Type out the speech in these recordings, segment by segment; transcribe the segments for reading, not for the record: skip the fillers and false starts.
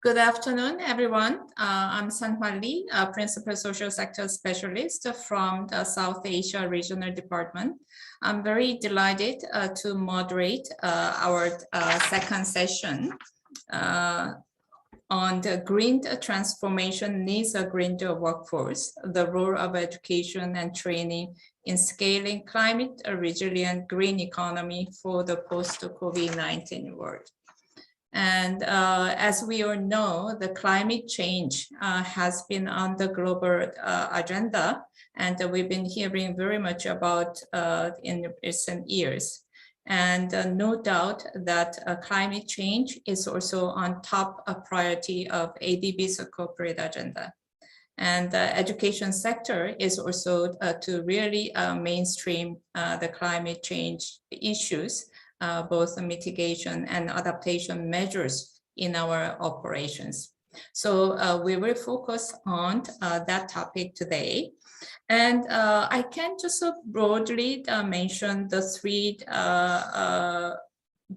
Good afternoon, everyone. I'm San-Hwan Lee, Principal Social Sector Specialist from the South Asia Regional Department. I'm very delighted to moderate our second session on the green transformation needs a green workforce, the role of education and training in scaling climate resilient green economy for the post-COVID-19 world. And as we all know, the climate change has been on the global agenda, and we've been hearing very much about in recent years. And no doubt that climate change is also on top of priority of ADB's corporate agenda. And the education sector is also to really mainstream the climate change issues, both the mitigation and adaptation measures in our operations. So we will focus on that topic today. And I can just broadly mention the three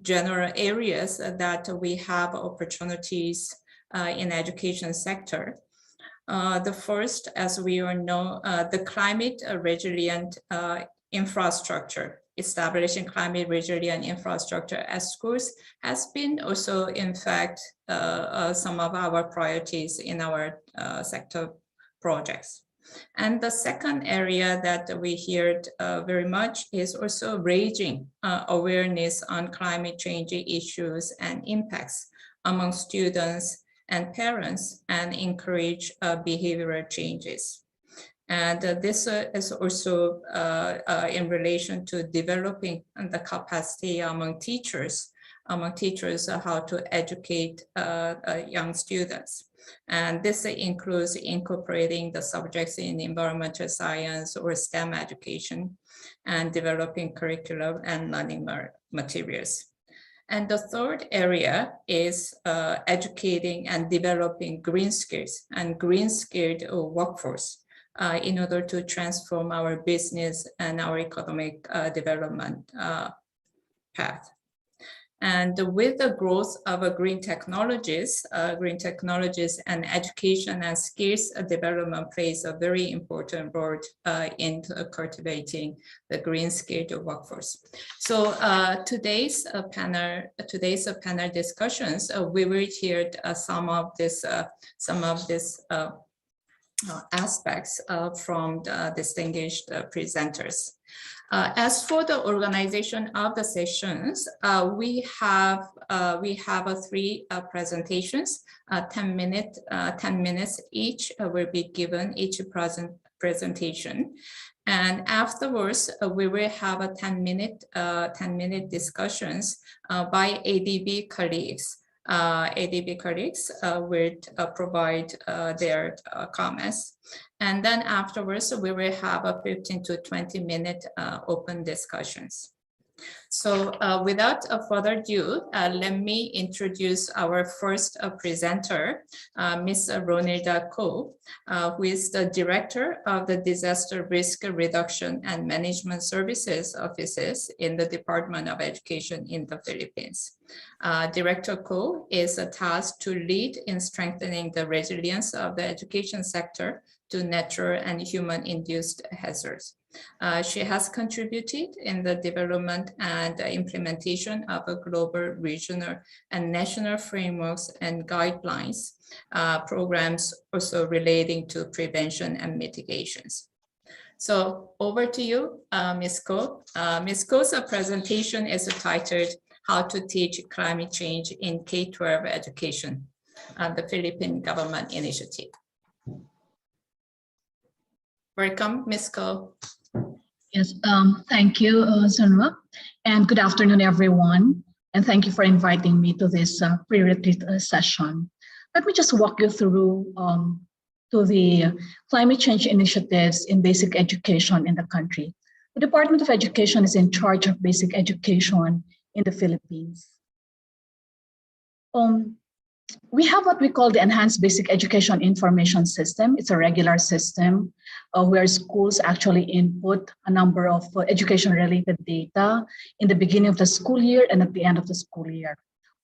general areas that we have opportunities in education sector. The first, as we all know, the climate resilient infrastructure. Establishing climate resilient infrastructure at schools has been also, in fact, some of our priorities in our sector projects. And the second area that we heard very much is also raising awareness on climate change issues and impacts among students and parents and encourage behavioral changes. And this is also in relation to developing the capacity among teachers how to educate young students. And this includes incorporating the subjects in environmental science or STEM education and developing curricular and learning materials. And the third area is educating and developing green skills and green skilled workforce. In order to transform our business and our economic development path. And with the growth of green technologies and education and skills development plays a very important role in cultivating the green skilled workforce. So today's panel discussions, we will hear some of this aspects from the distinguished presenters. As for the organization of the sessions, we have three presentations. 10 minutes each will be given each presentation, and afterwards we will have a 10-minute discussions by ADB colleagues. ADB colleagues will provide their comments. And then afterwards, we will have a 15 to 20-minute open discussions. So without further ado, let me introduce our first presenter, Ms. Ronilda Ko, who is the Director of the Disaster Risk Reduction and Management Services Offices in the Department of Education in the Philippines. Director Ko is tasked to lead in strengthening the resilience of the education sector to natural and human-induced hazards. She has contributed in the development and implementation of a global, regional, and national frameworks and guidelines, programs also relating to prevention and mitigations. So over to you, Ms. Ko. Ms. Ko's presentation is titled, How to Teach Climate Change in K-12 Education, the Philippine Government Initiative. Welcome, Ms. Ko. Yes, thank you, Sunwa, and good afternoon, everyone. And thank you for inviting me to this pre-retreat session. Let me just walk you through to the climate change initiatives in basic education in the country. The Department of Education is in charge of basic education in the Philippines. We have what we call the Enhanced Basic Education Information System. It's a regular system where schools actually input a number of education-related data in the beginning of the school year and at the end of the school year.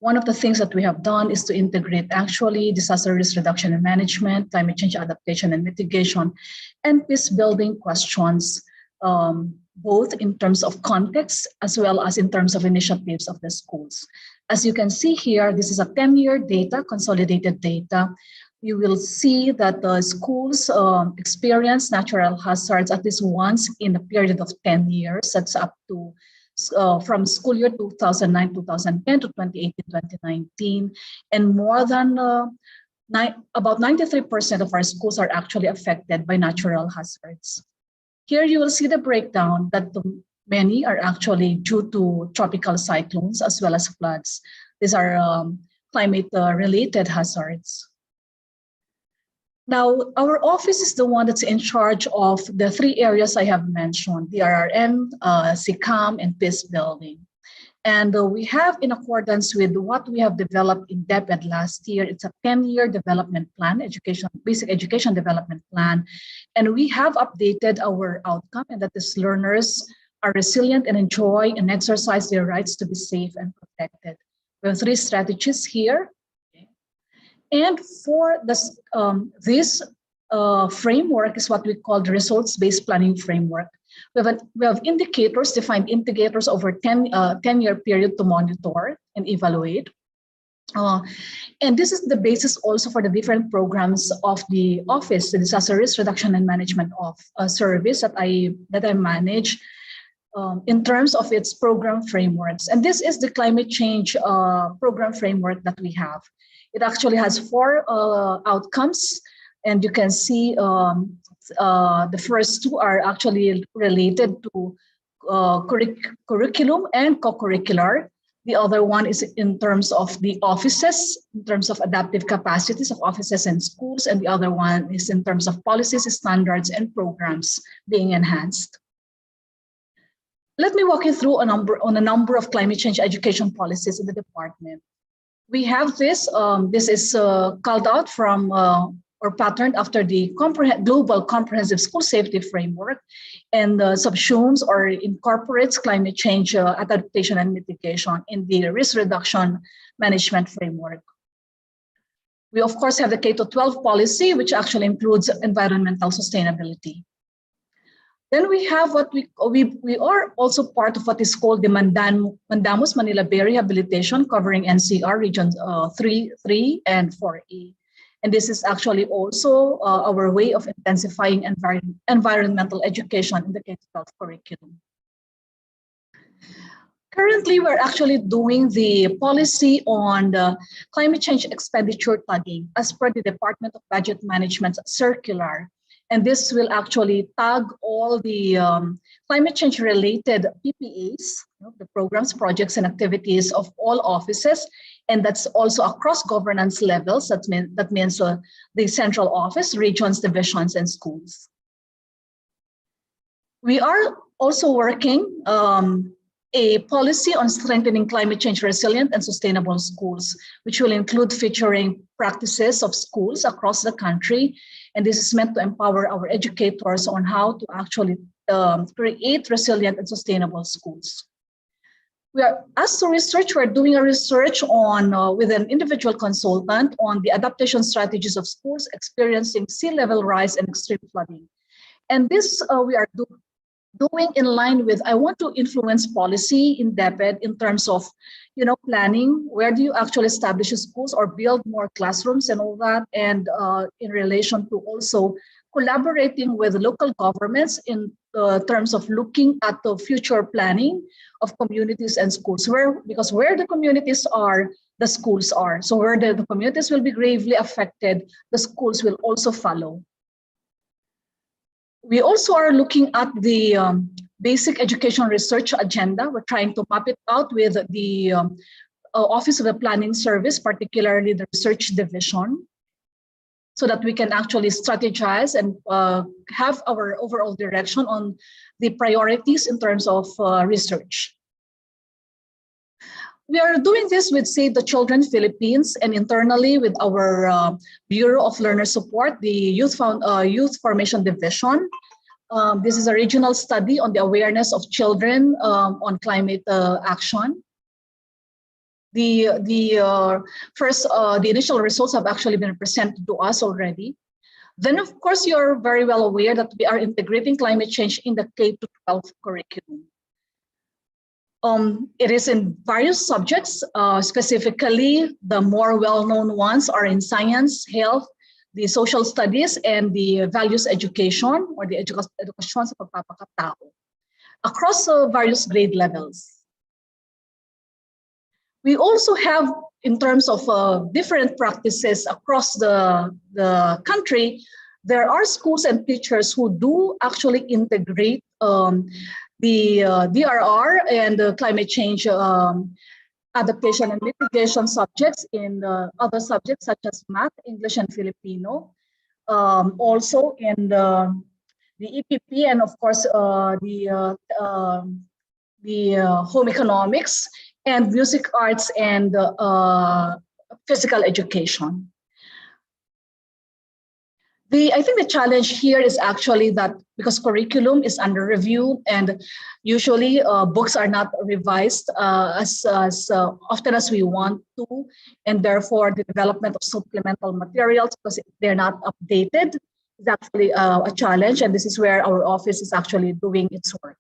one of the things that we have done is to integrate actually disaster risk reduction and management, climate change adaptation and mitigation, and peace building questions, both in terms of context as well as in terms of initiatives of the schools. As you can see here, this is a 10-year data, consolidated data. You will see that the schools experience natural hazards at least once in a period of 10 years. That's up to from school year 2009-2010 to 2018-2019, and more than about 93% of our schools are actually affected by natural hazards. Here you will see the breakdown that many are actually due to tropical cyclones as well as floods. These are climate-related hazards. Now, our office is the one that's in charge of the three areas I have mentioned, the RRM, CCAM, and peace building. And we have, in accordance with what we have developed in DepEd last year, it's a 10-year development plan, basic education development plan. And we have updated our outcome, and that is learners are resilient and enjoy and exercise their rights to be safe and protected. We have three strategies here. And for this, framework is what we call the results-based planning framework. We have indicators, defined indicators over 10-year period to monitor and evaluate. And this is the basis also for the different programs of the office, the disaster risk reduction and management of service that I manage in terms of its program frameworks. And this is the climate change program framework that we have. It actually has 4 outcomes, and you can see the first 2 are actually related to curriculum and co-curricular. The other one is in terms of the offices, in terms of adaptive capacities of offices and schools, and the other one is in terms of policies, standards, and programs being enhanced. Let me walk you through a number of climate change education policies in the department. We have this. This is called out from or patterned after the Global Comprehensive School Safety Framework, and subsumes or incorporates climate change adaptation and mitigation in the risk reduction management framework. We, of course, have the K-12 policy, which actually includes environmental sustainability. Then we have what we are also part of what is called the Mandamus Manila Bay Rehabilitation, covering NCR regions 3 and 4A. And this is actually also our way of intensifying environmental education in the K-12 curriculum. Currently, we're actually doing the policy on the climate change expenditure tagging as per the Department of Budget Management's circular. And this will actually tag all the climate change related PPAs, the programs, projects, and activities of all offices. And that's also across governance levels. That means the central office, regions, divisions, and schools. We are also working a policy on strengthening climate change resilient and sustainable schools, which will include featuring practices of schools across the country. And this is meant to empower our educators on how to actually create resilient and sustainable schools. As to research, we're doing a research on with an individual consultant on the adaptation strategies of schools experiencing sea level rise and extreme flooding. And this we are doing in line with, I want to influence policy in DepEd in terms of, planning, where do you actually establish schools or build more classrooms and all that, and in relation to also collaborating with local governments in terms of looking at the future planning of communities and schools, because where the communities are, the schools are. So where the communities will be gravely affected, the schools will also follow. We also are looking at the basic education research agenda. We're trying to map it out with the Office of the Planning Service, particularly the research division, so that we can actually strategize and have our overall direction on the priorities in terms of research. We are doing this with Save the Children Philippines and internally with our Bureau of Learner Support, the Youth Formation Division. This is a regional study on the awareness of children on climate action. The initial results have actually been presented to us already. Then, of course, you're very well aware that we are integrating climate change in the K-12 curriculum. It is in various subjects. Specifically, the more well-known ones are in science, health, the social studies, and the values education, or the edukasyon sa pagpapakatao, across various grade levels. We also have, in terms of different practices across the country, there are schools and teachers who do actually integrate the DRR and the climate change adaptation and mitigation subjects in other subjects such as math, English, and Filipino. Also in the EPP, and of course the home economics and music arts and physical education. I think the challenge here is actually that because curriculum is under review and usually books are not revised as often as we want to, and therefore the development of supplemental materials, because they're not updated, is actually a challenge, and this is where our office is actually doing its work.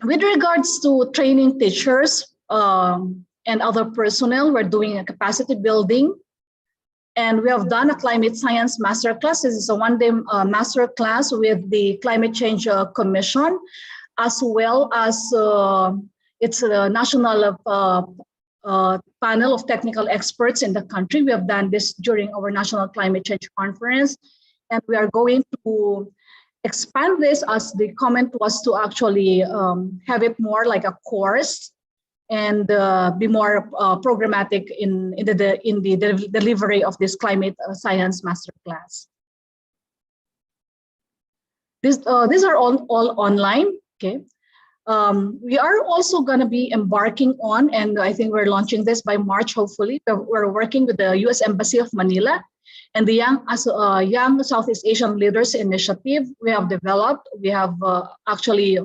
With regards to training teachers and other personnel, we're doing a capacity building. And we have done a climate science masterclass. This is a one-day masterclass with the Climate Change Commission, as well as it's a national panel of technical experts in the country. We have done this during our National Climate Change Conference, and we are going to expand this, as the comment was to actually have it more like a course and be more programmatic in the delivery of this climate science masterclass. These are all online. Okay. We are also going to be embarking on, and I think we're launching this by March, hopefully. We're working with the U.S. Embassy of Manila and the Young Southeast Asian Leaders Initiative. We have developed, we have actually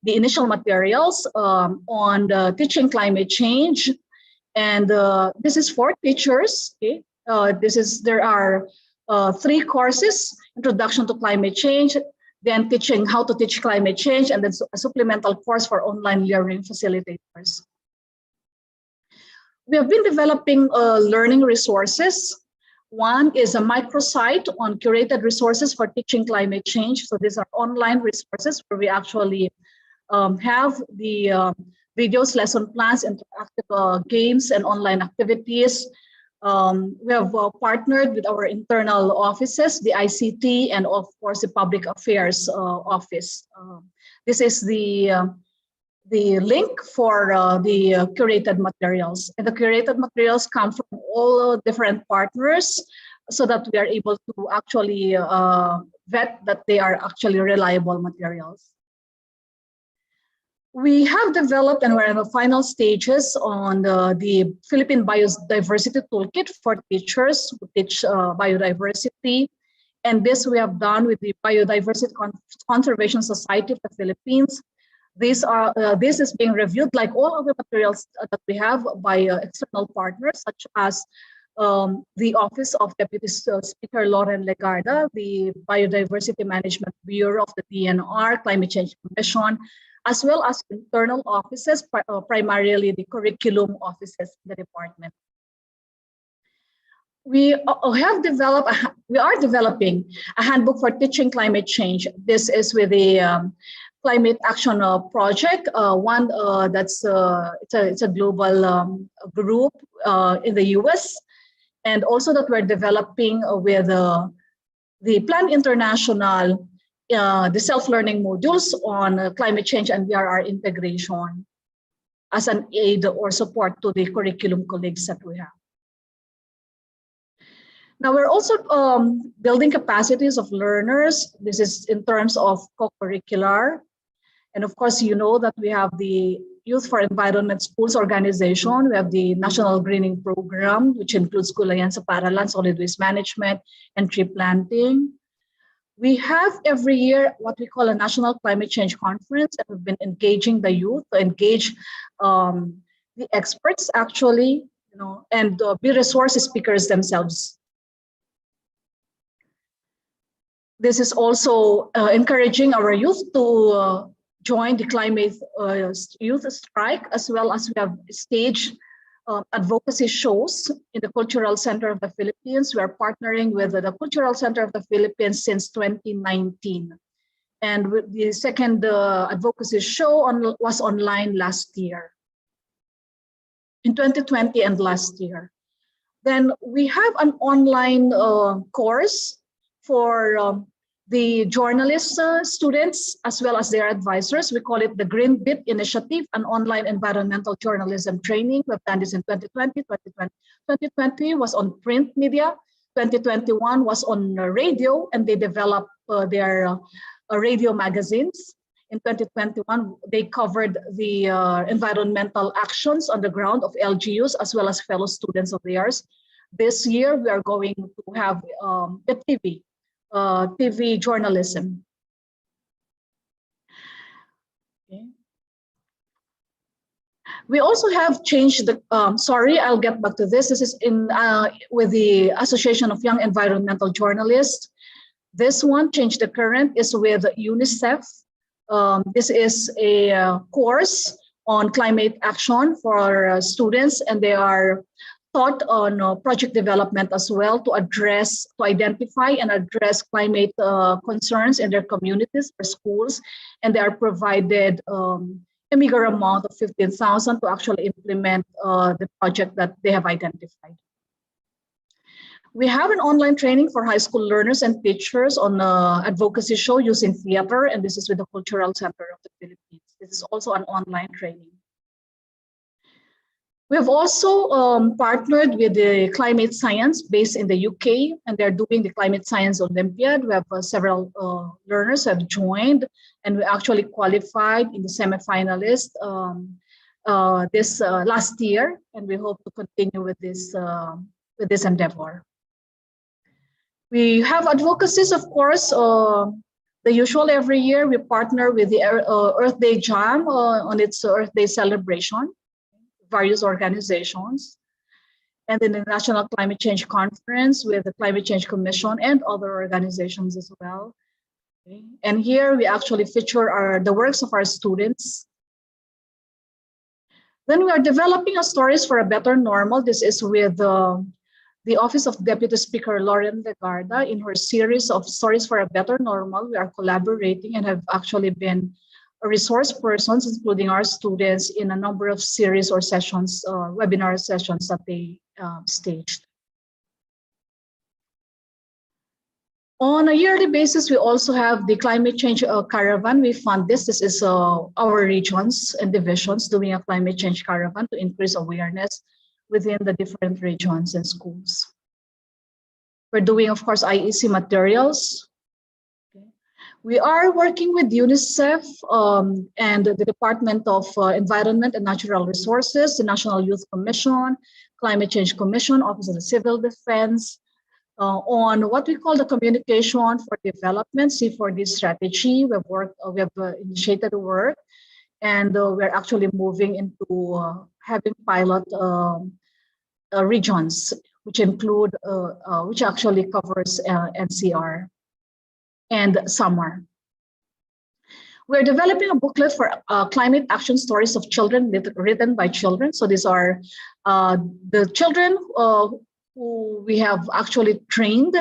the initial materials on teaching climate change. And this is for teachers. Okay? There are 3 courses: Introduction to Climate Change, then teaching how to teach climate change, and then a supplemental course for online learning facilitators. We have been developing learning resources. One is a microsite on curated resources for teaching climate change. So these are online resources where we actually have the videos, lesson plans, interactive games, and online activities. We have partnered with our internal offices, the ICT, and of course the Public Affairs Office. This is the link for the curated materials. And the curated materials come from all different partners so that we are able to actually vet that they are actually reliable materials. We have developed, and we're in the final stages on the Philippine Biodiversity Toolkit for teachers who teach biodiversity. And this we have done with the Biodiversity Conservation Society of the Philippines. This is being reviewed, like all other materials that we have, by external partners, such as the Office of Deputy Speaker Lauren Legarda, the Biodiversity Management Bureau of the DNR, Climate Change Commission, as well as internal offices, primarily the curriculum offices in the department. We are developing a handbook for teaching climate change. This is with the Climate Action Project, one that's it's a global group in the US, and also that we're developing with the Plan International, the self-learning modules on climate change and DRR integration as an aid or support to the curriculum colleagues that we have. Now we're also building capacities of learners. This is in terms of co-curricular. And of course, you know that we have the Youth for Environment Schools organization. We have the National Greening Program, which includes Gulayan sa Paaralan, solid waste management, and tree planting. We have every year what we call a national climate change conference, and we've been engaging the youth to engage the experts actually, and be resource speakers themselves. This is also encouraging our youth to join the climate youth strike, as well as we have staged advocacy shows in the Cultural Center of the Philippines. We are partnering with the Cultural Center of the Philippines since 2019. And the second advocacy show was online last year, in 2020 and last year. Then we have an online course for the journalist students as well as their advisors. We call it the Green Bit Initiative, an online environmental journalism training. We've done this in 2020. 2020 was on print media. 2021 was on radio, and they developed their radio magazines. In 2021, they covered the environmental actions on the ground of LGUs as well as fellow students of theirs. This year, we are going to have the TV journalism. Okay. We also have changed the, sorry, I'll get back to this. This is in with the Association of Young Environmental Journalists. This one, Change the Current, is with UNICEF. This is a course on climate action for students, and they are taught on project development as well to identify and address climate concerns in their communities or schools. And they are provided a meager amount of 15,000 to actually implement the project that they have identified. We have an online training for high school learners and teachers on advocacy show using theater, and this is with the Cultural Center of the Philippines. This is also an online training. We have also partnered with the Climate Science based in the UK, and they're doing the Climate Science Olympiad. We have several learners have joined, and we actually qualified in the semifinalists this last year, and we hope to continue with this endeavor. We have advocacies, of course, the usual every year. We partner with the Earth Day Jam on its Earth Day celebration, various organizations, and then the National Climate Change Conference with the Climate Change Commission and other organizations as well. Okay. And here we actually feature the works of our students. Then we are developing a Stories for a Better Normal. This is with the Office of Deputy Speaker Lauren Legarda. In her series of Stories for a Better Normal, we are collaborating and have actually been resource persons, including our students, in a number of series or sessions, webinar sessions that they staged. On a yearly basis, we also have the Climate Change Caravan. We fund this. This is our regions and divisions doing a Climate Change Caravan to increase awareness within the different regions and schools. We're doing, of course, IEC materials. We are working with UNICEF and the Department of Environment and Natural Resources, the National Youth Commission, Climate Change Commission, Office of the Civil Defense, on what we call the Communication for Development, C4D strategy. We have initiated the work, and we're actually moving into having pilot regions, which include, which actually covers NCR and Samar. We're developing a booklet for climate action stories of children written by children. So these are the children who we have actually trained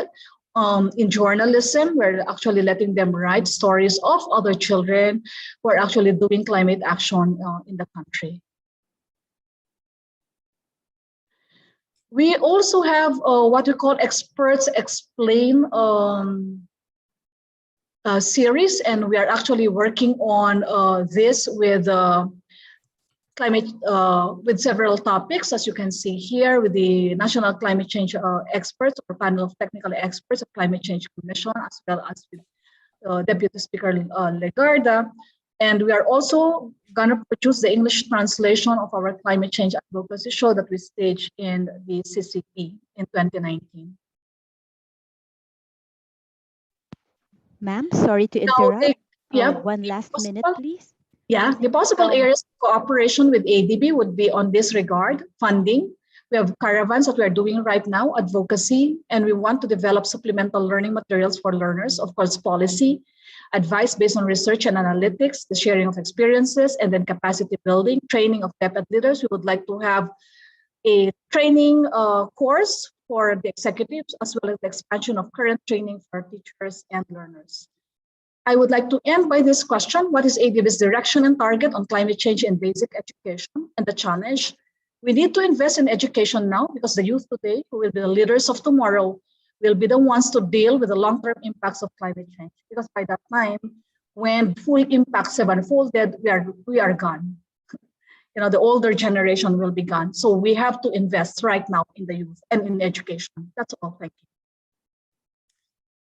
in journalism. We're actually letting them write stories of other children who are actually doing climate action in the country. We also have what we call Experts Explain series, and we are actually working on this with climate, with several topics, as you can see here, with the National Climate Change experts or panel of technical experts of Climate Change Commission, as well as with Deputy Speaker Legarda. And we are also going to produce the English translation of our climate change advocacy show that we staged in the CCP in 2019. Ma'am, sorry to Now, interrupt. yeah, One last minute, possible, please. yeah, the possible areas of cooperation with ADB would be on this regard: funding. We have caravans that we are doing right now, advocacy, and we want to develop supplemental learning materials for learners. Of course, policy, advice based on research and analytics, the sharing of experiences, and then capacity building, training of DepEd leaders. We would like to have a training course for the executives, as well as the expansion of current training for teachers and learners. I would like to end by this question: what is ADB's direction and target on climate change in basic education and the challenge? We need to invest in education now, because the youth today, who will be the leaders of tomorrow, will be the ones to deal with the long-term impacts of climate change. Because by that time, when full impacts have unfolded, we are gone. You know, the older generation will be gone. So we have to invest right now in the youth and in education. That's all. Thank you.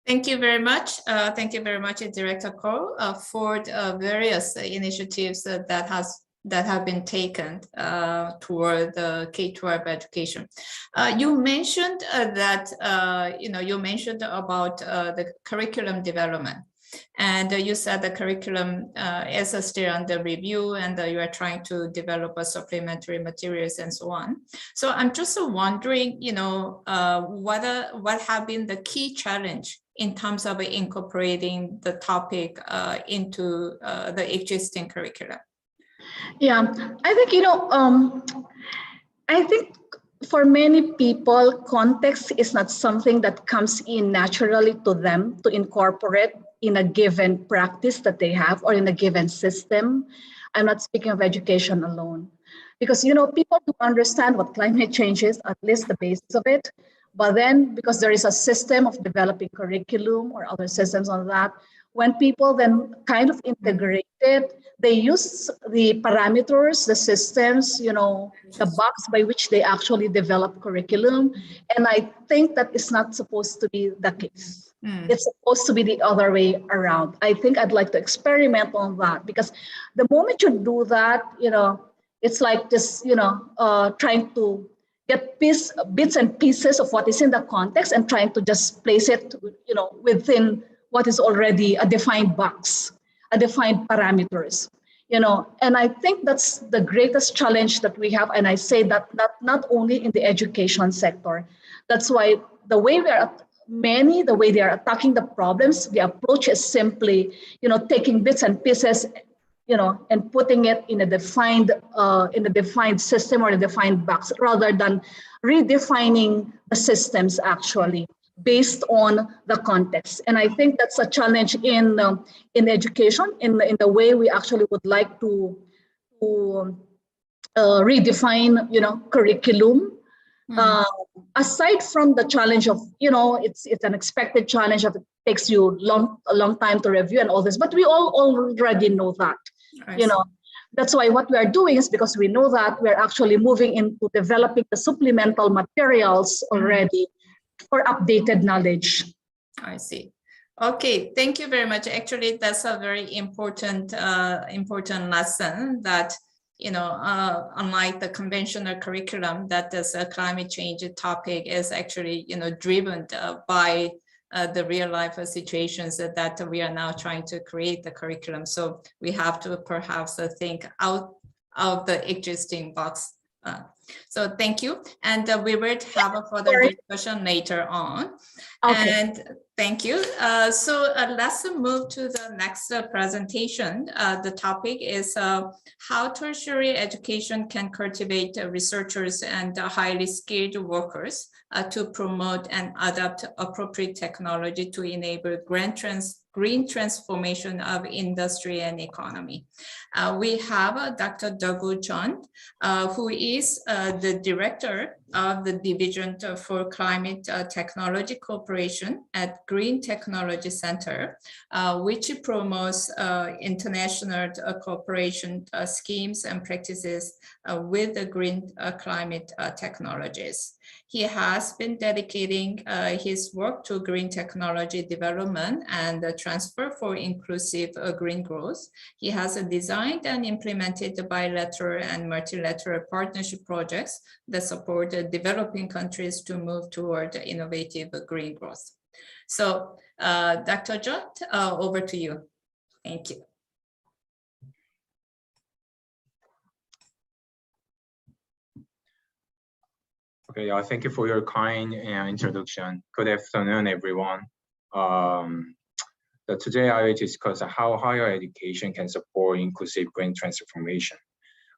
Thank you very much. Thank you very much, Director Cole, for the various initiatives that have been taken toward the K-12 education. You mentioned you mentioned about the curriculum development. And you said the curriculum is still under review, and you are trying to develop a supplementary materials and so on. So I'm just wondering, what have been the key challenge in terms of incorporating the topic into the existing curriculum? Yeah, I think, I think for many people, context is not something that comes in naturally to them to incorporate in a given practice that they have or in a given system. I'm not speaking of education alone, because people do understand what climate change is, at least the basis of it. But then, because there is a system of developing curriculum or other systems on that, when people then kind of integrate it, they use the parameters, the systems, the box by which they actually develop curriculum. And I think that is not supposed to be the case. It's supposed to be the other way around. I think I'd like to experiment on that, because the moment you do that, it's like just, trying to get bits and pieces of what is in the context and trying to just place it, within what is already a defined box, a defined parameters, and I think that's the greatest challenge that we have. And I say that not only in the education sector. That's why the way they are attacking the problems, the approach is simply, taking bits and pieces, and putting it in a defined system or a defined box, rather than redefining the systems actually based on the context. And I think that's a challenge in education, in the way we actually would like to redefine, curriculum. Aside from the challenge of, it's an expected challenge of it takes you a long time to review and all this, but we all already know that. That's why what we are doing is, because we know that, we're actually moving into developing the supplemental materials already for updated knowledge. I see. Okay, thank you very much. Actually, that's a very important lesson that, unlike the conventional curriculum, that this climate change topic is actually, driven by the real life situations that we are now trying to create the curriculum. So we have to perhaps think out of the existing box. So thank you. And we will have a further discussion later on. Okay. And thank you. So let's move to the next presentation. The topic is how tertiary education can cultivate researchers and highly skilled workers to promote and adapt appropriate technology to enable green transformation of industry and economy. We have Dr. Dogu Chun, who is the director of the Division for Climate Technology Cooperation at Green Technology Center, which promotes international cooperation schemes and practices with the green climate technologies. He has been dedicating his work to green technology development and transfer for inclusive green growth. He has designed and implemented bilateral and multilateral partnership projects that support developing countries to move toward innovative green growth. So Dr. Jot, over to you. Thank you. Okay, thank you for your kind introduction. Good afternoon, everyone. Today I will discuss how higher education can support inclusive green transformation.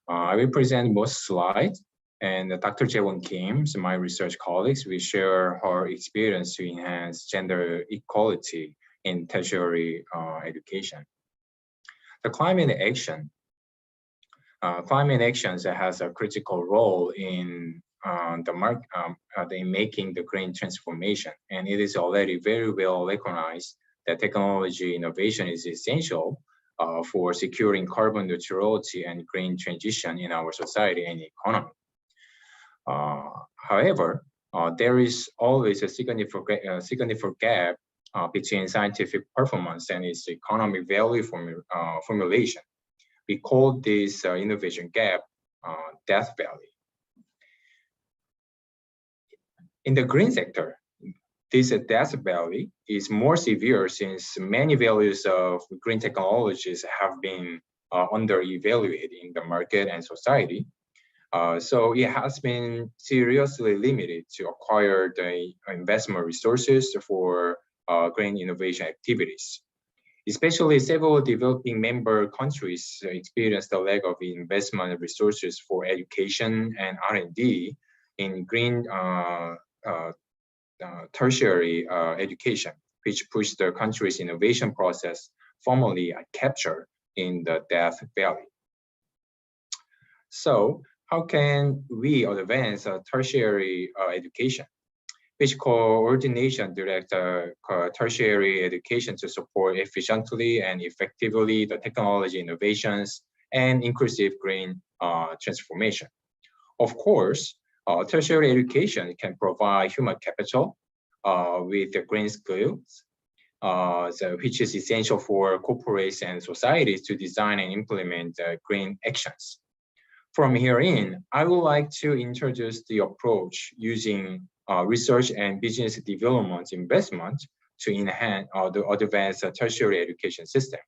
I will present most slides, and Dr. Jaewon Kim, my research colleagues, will share her experience to enhance gender equality in tertiary education. The climate action. Climate actions has a critical role in making the green transformation, and it is already very well recognized that technology innovation is essential for securing carbon neutrality and green transition in our society and economy. However, there is always a significant gap between scientific performance and its economic value formulation. We call this innovation gap death valley. In the green sector, this death valley is more severe since many values of green technologies have been under-evaluated in the market and society. So it has been seriously limited to acquire the investment resources for green innovation activities. Especially several developing member countries experience the lack of investment resources for education and R&D in green tertiary education, which pushed the country's innovation process formally captured in the death valley. So how can we advance tertiary education? Which coordination direct tertiary education to support efficiently and effectively the technology innovations and inclusive green transformation. Of course, tertiary education can provide human capital with the green skills, which is essential for corporates and societies to design and implement green actions. From here in, I would like to introduce the approach using research and business development investment to enhance the advanced tertiary education system.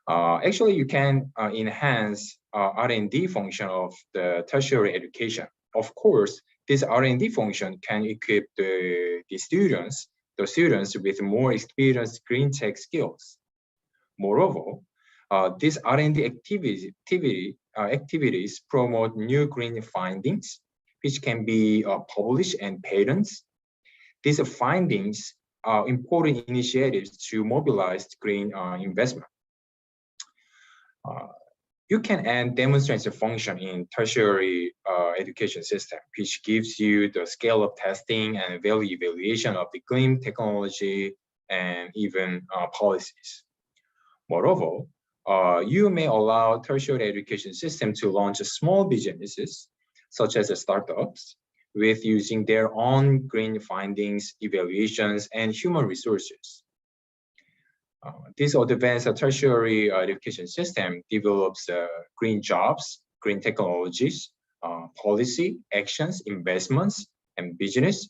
Actually, you can enhance R&D function of the tertiary education. Of course, this R&D function can equip the students with more experienced green tech skills. Moreover, these R&D activities promote new green findings, which can be published and patents. These findings are important initiatives to mobilize green investment. You can add demonstration function in tertiary education system, which gives you the scale of testing and value evaluation of the green technology and even policies. Moreover, you may allow tertiary education system to launch small businesses, such as startups, with using their own green findings, evaluations, and human resources. This advanced tertiary education system develops green jobs, green technologies, policy, actions, investments, and business,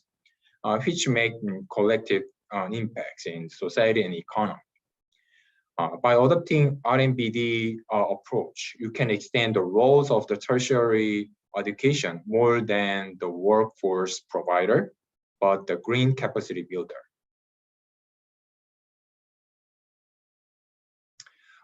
which make collective impacts in society and economy. By adopting RMBD approach, you can extend the roles of the tertiary education more than the workforce provider, but the green capacity builder.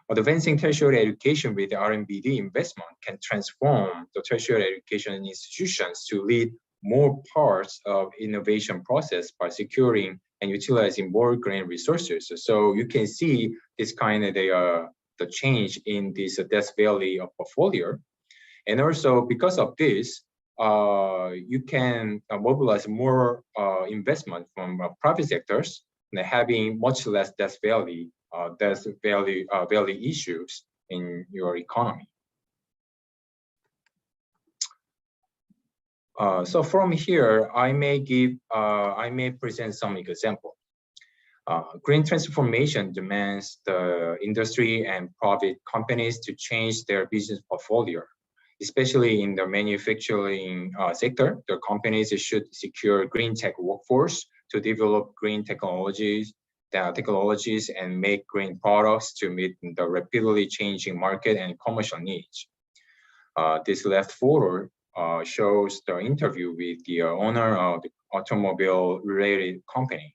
Advancing tertiary education with RMBD investment can transform the tertiary education institutions to lead more parts of innovation process by securing and utilizing more green resources. So you can see this kind of the change in this Death Valley portfolio. And also because of this, you can mobilize more investment from private sectors and having much less Death Valley issues in your economy. So from here, I may present some example. Green transformation demands the industry and private companies to change their business portfolio, especially in the manufacturing sector. The companies should secure green tech workforce to develop green technologies technologies and make green products to meet the rapidly changing market and commercial needs. This left photo shows the interview with the owner of the automobile-related company.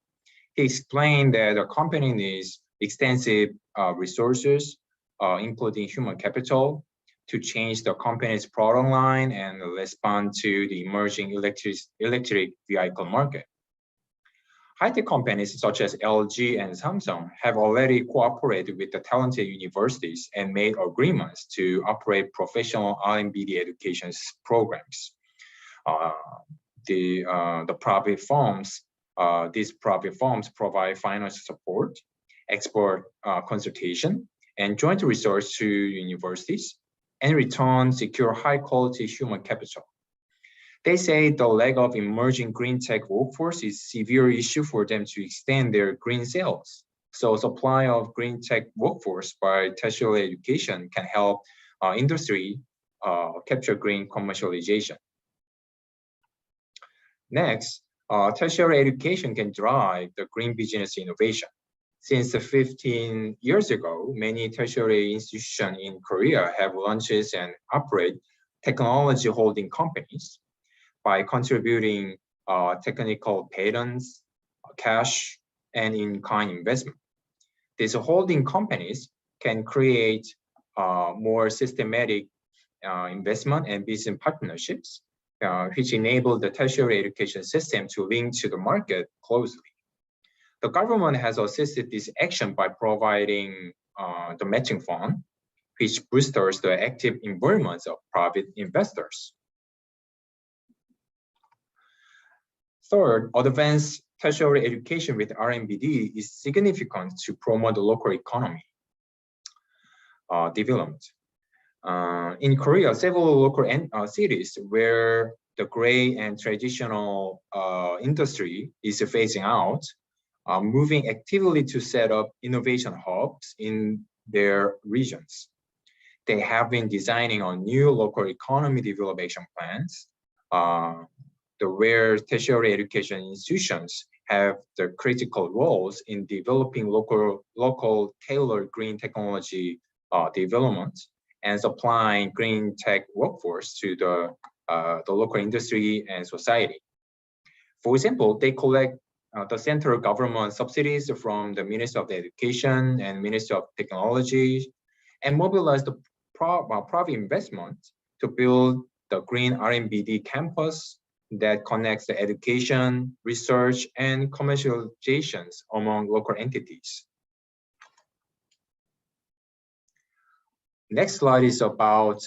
He explained that the company needs extensive resources, including human capital, to change the company's product line and respond to the emerging electric vehicle market. High-tech companies such as LG and Samsung have already cooperated with the talented universities and made agreements to operate professional R&D education programs. The private firms, these private firms provide financial support, expert consultation, and joint research to universities, and in return secure high-quality human capital. They say the lack of emerging green tech workforce is a severe issue for them to extend their green sales. So supply of green tech workforce by tertiary education can help industry capture green commercialization. Next, tertiary education can drive the green business innovation. Since 15 years ago, many tertiary institutions in Korea have launched and operate technology holding companies by contributing technical patents, cash, and in-kind investment. These holding companies can create more systematic investment and business partnerships, which enable the tertiary education system to link to the market closely. The government has assisted this action by providing the matching fund, which boosts the active involvement of private investors. Third, advanced tertiary education with RMBD is significant to promote the local economy development. In Korea, several local cities where the gray and traditional industry is phasing out are moving actively to set up innovation hubs in their regions. They have been designing on new local economy development plans where tertiary education institutions have the critical roles in developing local tailored green technology development and supplying green tech workforce to the local industry and society. For example, they collect the central government subsidies from the Ministry of Education and Ministry of Technology and mobilize the private investment to build the green RMBD campus that connects the education, research, and commercializations among local entities. Next slide is about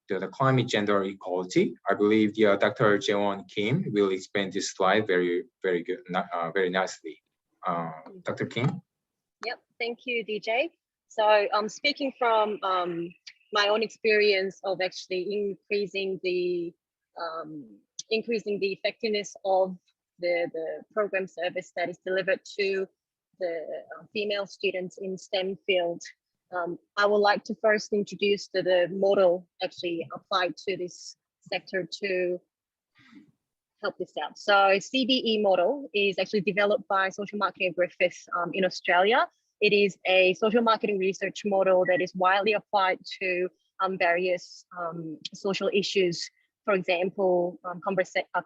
the climate gender equality. I believe Dr. Jaewon Kim will explain this slide very nicely. Dr. Kim? Yep, thank you, DJ. So speaking from my own experience of actually increasing the effectiveness of the program service that is delivered to the female students in STEM field, I would like to first introduce the model actually applied to this sector to help this out. So CBE model is actually developed by Social Marketing Griffith in Australia. It is a social marketing research model that is widely applied to various social issues. For example,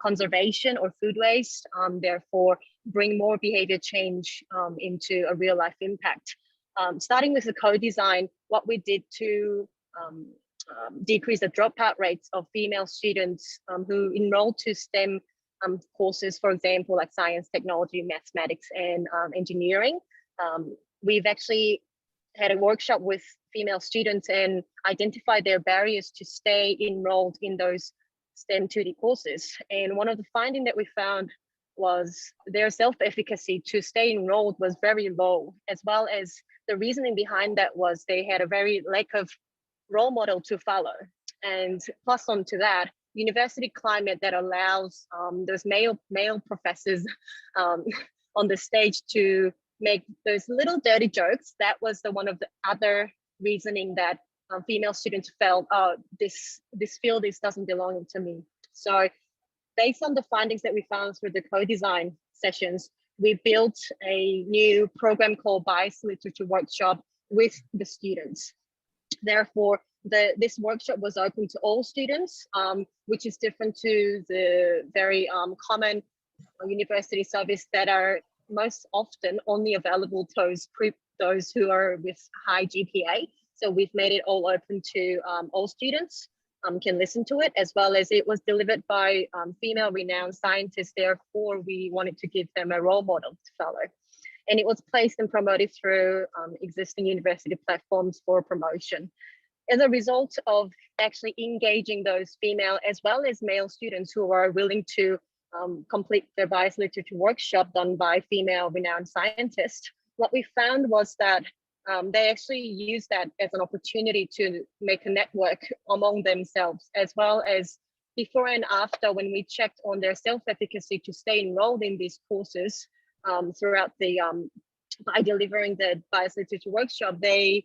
conservation or food waste, therefore bring more behavior change into a real life impact. Starting with the co-design, what we did to decrease the dropout rates of female students who enrolled to STEM courses, for example, like science, technology, mathematics, and engineering. We've actually had a workshop with female students and identified their barriers to stay enrolled in those STEM 2D courses. And one of the findings that we found was their self-efficacy to stay enrolled was very low, as well as the reasoning behind that was they had a very lack of role model to follow. And plus onto that, university climate that allows those male professors on the stage to make those little dirty jokes. That was one of the other reasoning that female students felt, oh, this field doesn't belong to me. So based on the findings that we found through the co-design sessions, we built a new program called Bias Literature Workshop with the students. Therefore, this workshop was open to all students, which is different to the very common university service that are most often only available to those who are with high GPA. So we've made it all open to all students can listen to it, as well as it was delivered by female renowned scientists. Therefore, we wanted to give them a role model to follow. And it was placed and promoted through existing university platforms for promotion. As a result of actually engaging those female as well as male students who are willing to complete their bias literature workshop done by female renowned scientists, what we found was that they actually used that as an opportunity to make a network among themselves, as well as before and after when we checked on their self-efficacy to stay enrolled in these courses throughout the, by delivering the bias literature workshop, they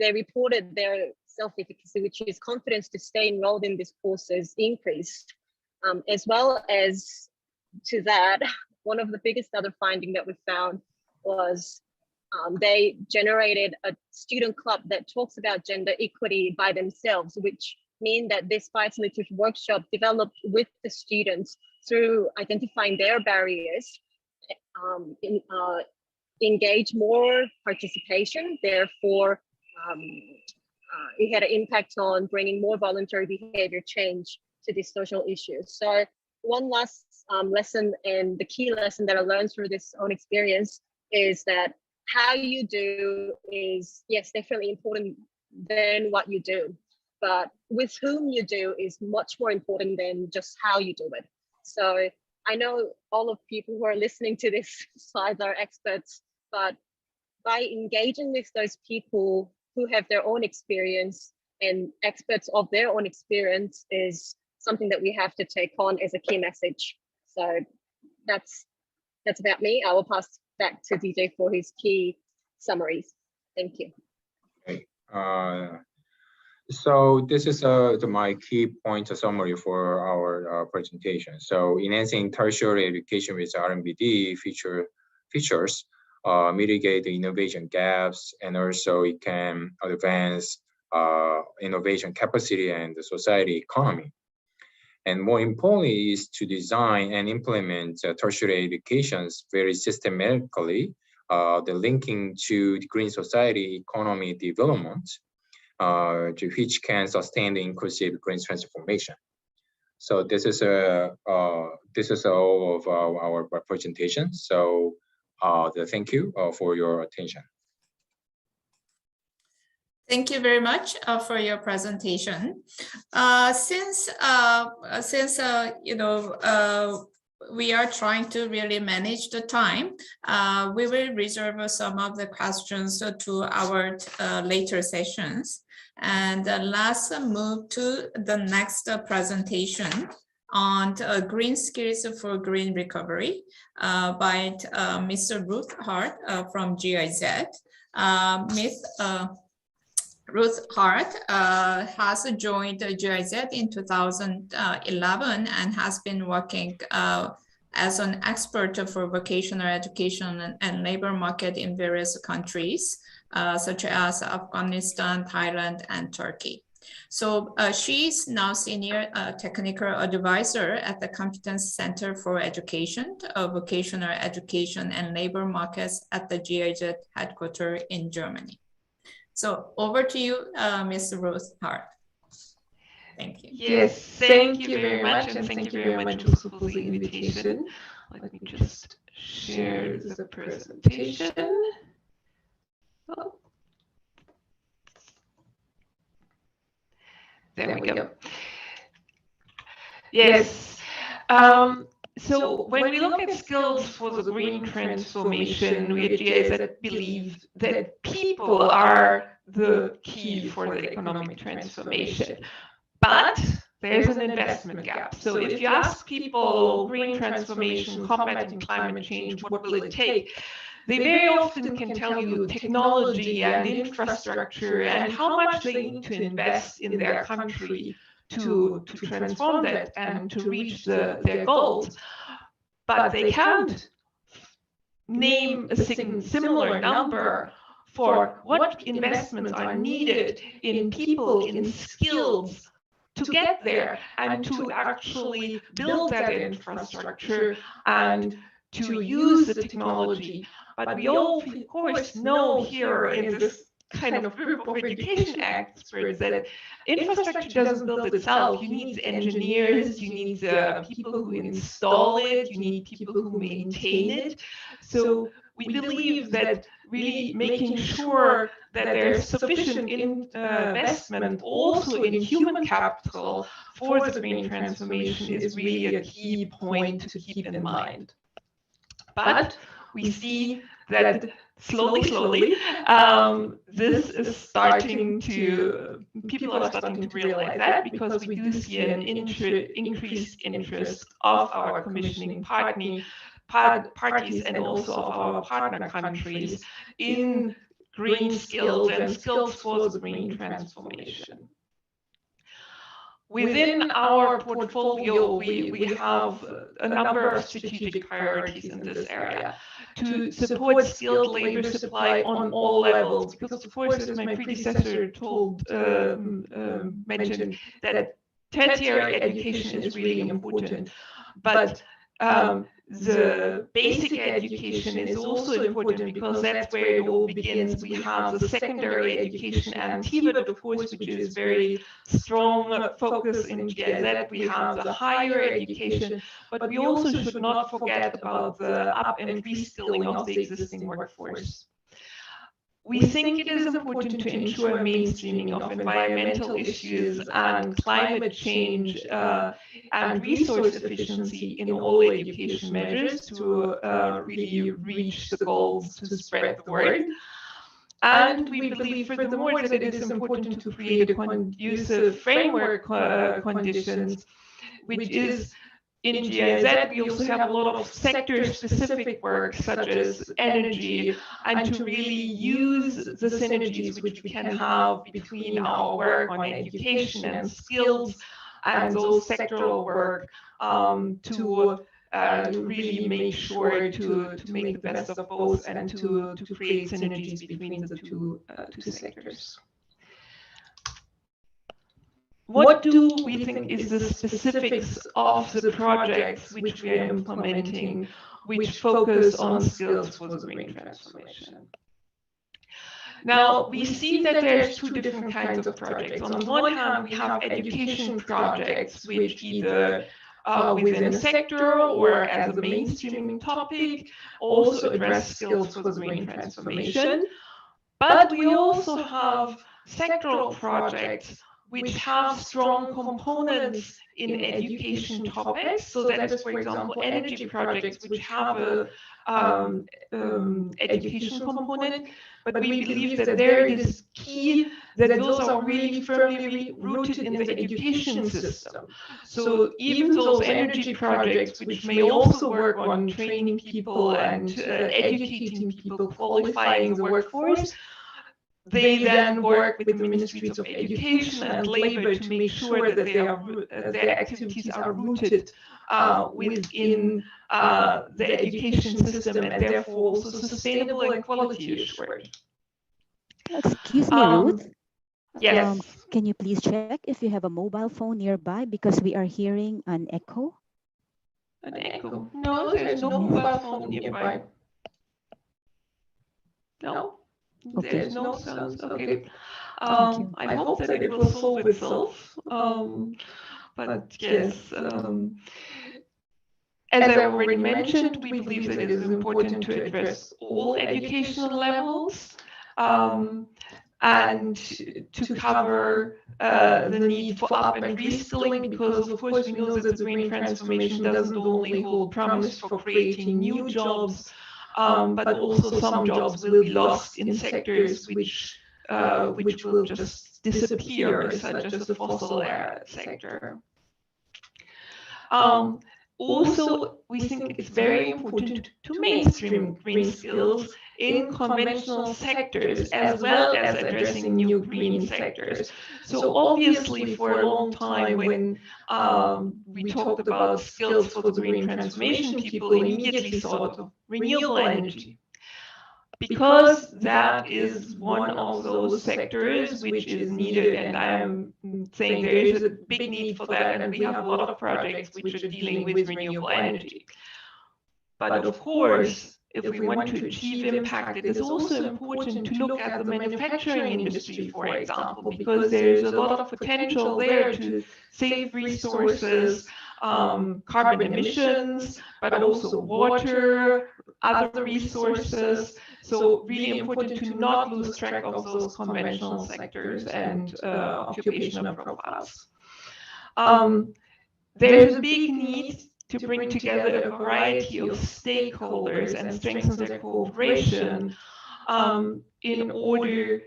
reported their self-efficacy, which is confidence to stay enrolled in these courses, increased. As well as to that, one of the biggest other finding that we found was they generated a student club that talks about gender equity by themselves, which mean that this bias literature workshop developed with the students through identifying their barriers, engage more participation. Therefore, it had an impact on bringing more voluntary behavior change to these social issues. So one last lesson, and the key lesson that I learned through this own experience, is that how you do is, yes, definitely important than what you do, but with whom you do is much more important than just how you do it. So I know all of people who are listening to this slides are experts, but by engaging with those people who have their own experience and experts of their own experience is something that we have to take on as a key message. So that's about me. I will pass back to DJ for his key summaries. Thank you. Okay. So this is my key point summary for our presentation. So enhancing tertiary education with RMBD features mitigate the innovation gaps, and also it can advance innovation capacity and the society economy. And more importantly is to design and implement tertiary educations very systematically, the linking to the green society economy development, which can sustain the inclusive green transformation. So this is all of our presentation. So thank you for your attention. Thank you very much for your presentation. Since we are trying to really manage the time, we will reserve some of the questions to our later sessions. And let's move to the next presentation on green skills for green recovery by Mr. Ruth Hart from GIZ. Ruth Hart has joined GIZ in 2011 and has been working as an expert for vocational education and labor market in various countries, such as Afghanistan, Thailand, and Turkey. So she is now Senior Technical Advisor at the Competence Center for Education, Vocational Education and Labor Markets at the GIZ headquarters in Germany. So over to you, Ms. Ruth Hart. Thank you. Yes, thank you very much, and thank you very much also for the invitation. Let me just share the presentation. Oh. There we go. Yes. So when we look at skills for the green transformation, we at GIZ believe that people are the key for the economic transformation. But there's an investment gap. So if you ask people green transformation, combating climate change, what will it take? They very often can tell you technology and infrastructure and how much they need to invest in their country to transform that and to reach their goals. But they can't name a similar number for what investments are needed in people, in skills to get there and to actually build that infrastructure and to use the technology. But we all, of course, know here in this kind of group of education experts that infrastructure doesn't build itself. You need engineers, you need people who install it, you need people who maintain it. So we believe that really making sure that there's sufficient investment also in human capital for the green transformation is really a key point to keep in mind. But we see that slowly, this is starting to, people are starting to realize that, because we do see an increased interest of our commissioning parties and also of our partner countries in green skills and skills for the green transformation. Within our portfolio, we have a number of strategic priorities in this area to support skilled labor supply on all levels, because of course, as my predecessor mentioned, that tertiary education is really important, but the basic education is also important, because that's where it all begins. We have the secondary education and TVET, of course, which is very strong focus in GIZ. We have the higher education, but we also should not forget about the up and reskilling of the existing workforce. We think it is important to ensure mainstreaming of environmental issues and climate change and resource efficiency in all education measures to really reach the goals to spread the word. And we believe furthermore that it is important to create a conducive framework conditions, which is in GIZ, we also have a lot of sector-specific work, such as energy, and to really use the synergies which we can have between our work on education and skills and those sectoral work to really make sure to make the best of both and to create synergies between the two sectors. What do we think is the specifics of the projects which we are implementing, which focus on skills for the green transformation? Now, we see that there's two different kinds of projects. On the one hand, we have education projects, which either within a sector or as a mainstreaming topic also address skills for the green transformation. But we also have sectoral projects which have strong components in education topics. So that is, for example, energy projects which have a education component. But we believe that there it is key that those are really firmly rooted in the education system. So even those energy projects, which may also work on training people and educating people, qualifying the workforce, they then work with the Ministries of Education and Labor to make sure that their activities are rooted within the education system and therefore also sustainable and quality assured. Excuse me, Ruth. Yes. Can you please check if you have a mobile phone nearby, because we are hearing an echo? An echo? No, there's no mobile phone nearby. No. Okay. There's no sounds. Okay. I hope that it will solve itself. But yes, as I already mentioned, we believe that it is important to address all educational levels and to cover the need for up and reskilling, because of course we know that the green transformation doesn't only hold promise for creating new jobs, but also some jobs will be lost in sectors which will just disappear, such as the fossil sector. also, we think it's very important to mainstream green skills in conventional sectors, as well as addressing new green sectors. So obviously, for a long time, when we talked about skills for the green transformation, people immediately thought of renewable energy, because that is one of those sectors which is needed, and I'm saying there is a big need for that, and we have a lot of projects which are dealing with renewable energy. But of course, if we want to achieve impact, it is also important to look at the manufacturing industry, for example, because there's a lot of potential there to save resources, carbon emissions, but also water, other resources. So really important to not lose track of those conventional sectors and occupational profiles. There's a big need to bring together a variety of stakeholders and strengthen their cooperation in order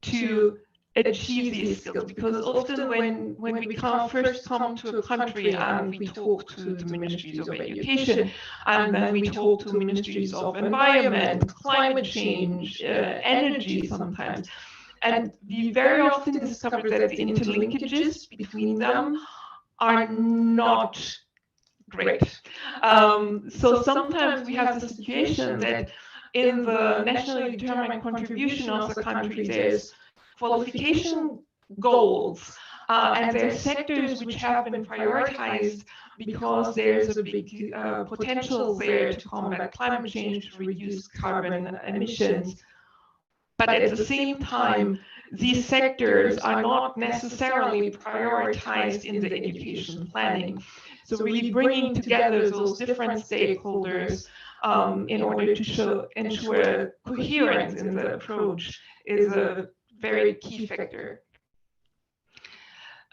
to achieve these skills, because often when we first come to a country and we talk to the ministries of education, and then we talk to ministries of environment, climate change, energy sometimes, and we very often discover that the interlinkages between them are not great. So sometimes we have the situation that in the nationally determined contribution of the country, there's qualification goals, and there are sectors which have been prioritized because there's a big potential there to combat climate change, to reduce carbon emissions. But at the same time, these sectors are not necessarily prioritized in the education planning. So really bringing together those different stakeholders in order to ensure coherence in the approach is a very key factor.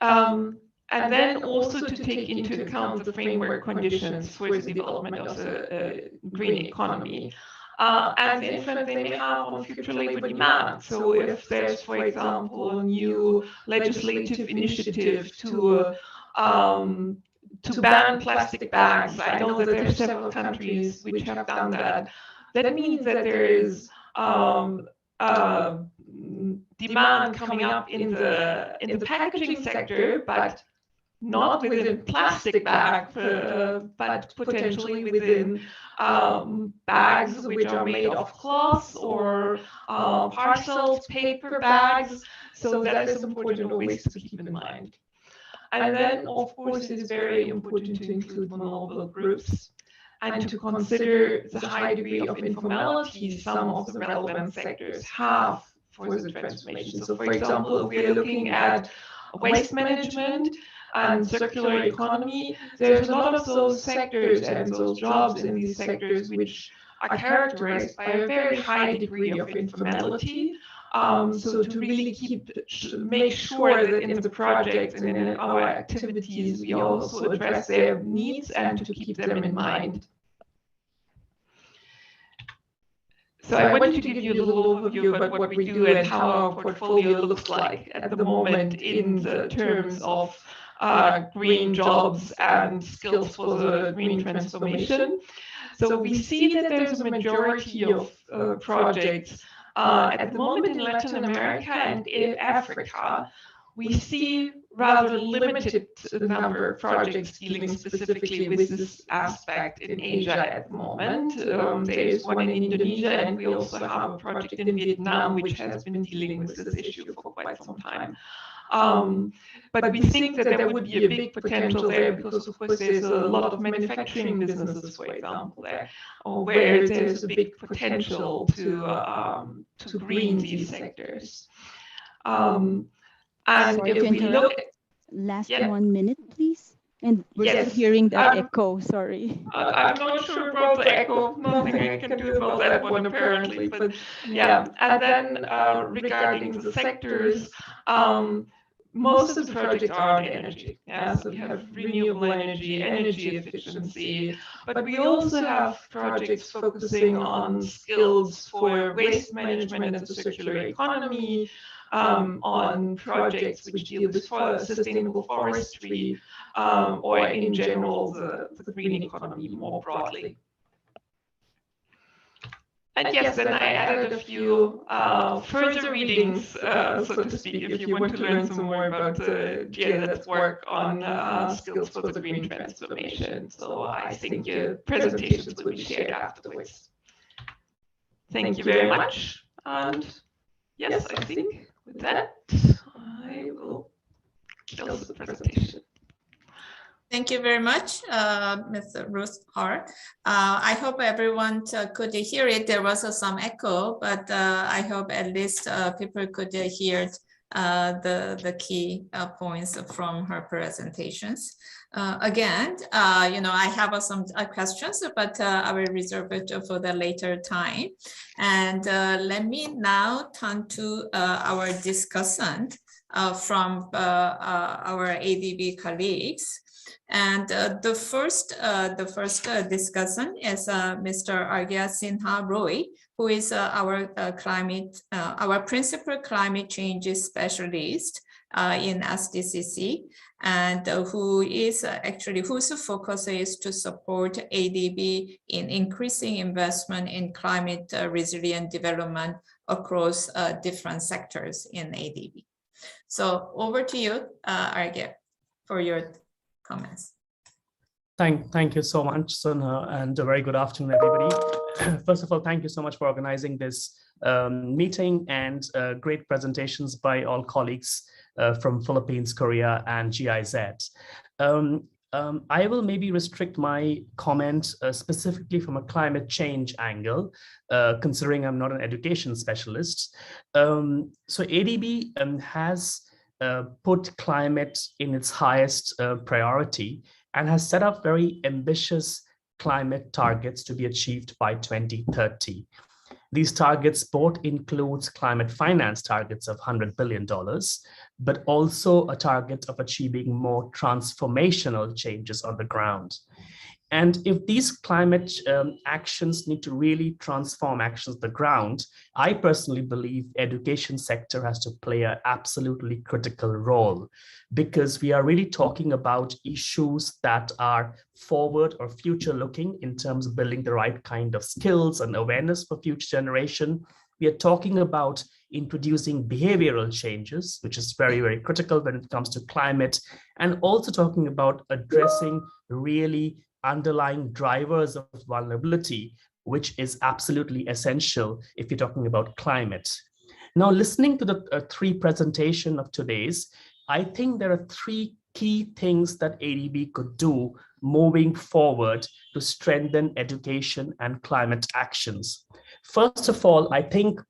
And then also to take into account the framework conditions for the development of the green economy and the influence they may have on future labor demand. So if there's, for example, a new legislative initiative to ban plastic bags, I know that there are several countries which have done that. That means that there is demand coming up in the packaging sector, but not within plastic bag, but potentially within bags which are made of cloth or parcels, paper bags. So that is important always to keep in mind. And then, of course, it is very important to include vulnerable groups and to consider the high degree of informality some of the relevant sectors have for the transformation. So, for example, if we are looking at waste management and circular economy, there's a lot of those sectors and those jobs in these sectors which are characterized by a very high degree of informality. So to really make sure that in the projects and in our activities, we also address their needs and to keep them in mind. So I wanted to give you a little overview about what we do and how our portfolio looks like at the moment in the terms of green jobs and skills for the green transformation. So we see that there's a majority of projects at the moment in Latin America and in Africa. We see rather limited number of projects dealing specifically with this aspect in Asia at the moment. There is one in Indonesia, and we also have a project in Vietnam which has been dealing with this issue for quite some time. But we think that there would be a big potential there because, of course, there's a lot of manufacturing businesses, for example, there, where there's a big potential to green these sectors. And sorry, if we look at last 1 minute, please. And we're still hearing that echo, sorry. I'm not sure about the echo, nothing I can do about that one apparently, but yeah. And then regarding the sectors, most of the projects are on energy. Yeah, so we have renewable energy, energy efficiency, but we also have projects focusing on skills for waste management and the circular economy, on projects which deal with sustainable forestry, or in general, the green economy more broadly. And yes, then I added a few further readings, so to speak, if you want to learn some more about GIZ's work on skills for the green transformation. So I think your presentations will be shared afterwards. Thank you very much. And yes, I think with that, I will close the presentation. Thank you very much, Ms. Ruth Hart. I hope everyone could hear it. There was some echo, but I hope at least people could hear the key points from her presentations. Again, I have some questions, but I will reserve it for the later time. And let me now turn to our discussion from our ADB colleagues. And the first discussion is Mr. Arghya Sinha Roy, who is our principal climate change specialist in SDCC, and whose focus is to support ADB in increasing investment in climate resilient development across different sectors in ADB. So over to you, Arghya, for your comments. Thank you so much, Sunha, and a very good afternoon, everybody. First of all, thank you so much for organizing this meeting, and great presentations by all colleagues from Philippines, Korea, and GIZ. I will maybe restrict my comment specifically from a climate change angle, considering I'm not an education specialist. So ADB has put climate in its highest priority and has set up very ambitious climate targets to be achieved by 2030. These targets both include climate finance targets of $100 billion, but also a target of achieving more transformational changes on the ground. And if these climate actions need to really transform actions on the ground, I personally believe education sector has to play an absolutely critical role, because we are really talking about issues that are forward or future looking in terms of building the right kind of skills and awareness for future generation. We are talking about introducing behavioral changes, which is very, very critical when it comes to climate, and also talking about addressing really underlying drivers of vulnerability, which is absolutely essential if you're talking about climate. Now, listening to the three presentation of today's, I think there are three key things that ADB could do moving forward to strengthen education and climate actions. First of all, I think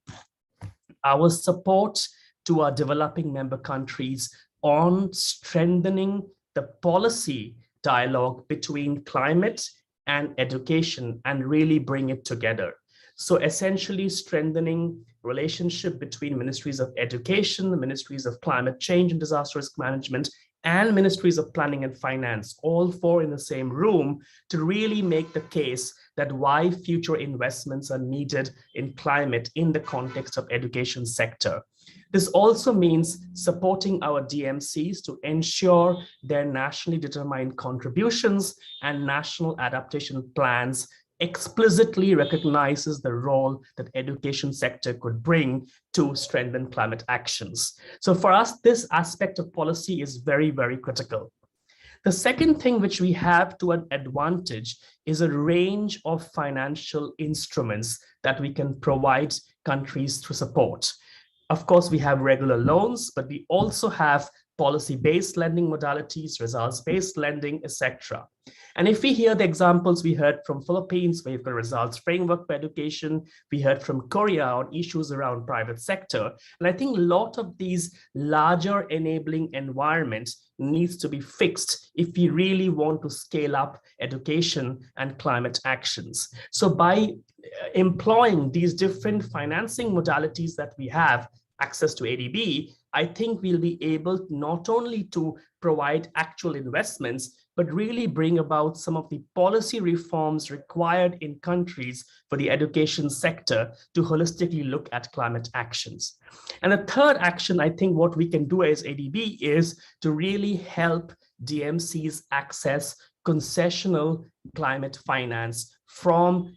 our support to our developing member countries on strengthening the policy dialogue between climate and education and really bring it together. So essentially strengthening relationship between ministries of education, the ministries of climate change and disaster risk management, and ministries of planning and finance, all four in the same room, to really make the case that why future investments are needed in climate in the context of education sector. This also means supporting our DMCs to ensure their nationally determined contributions and national adaptation plans explicitly recognizes the role that education sector could bring to strengthen climate actions. So for us, this aspect of policy is very, very critical. The second thing which we have to an advantage is a range of financial instruments that we can provide countries to support. Of course, we have regular loans, but we also have policy-based lending modalities, results-based lending, etc. And if we hear the examples we heard from Philippines, we've got results framework for education, we heard from Korea on issues around private sector. And I think a lot of these larger enabling environments needs to be fixed if we really want to scale up education and climate actions. So by employing these different financing modalities that we have access to ADB, I think we'll be able not only to provide actual investments, but really bring about some of the policy reforms required in countries for the education sector to holistically look at climate actions. And the third action, I think what we can do as ADB is to really help DMCs access concessional climate finance from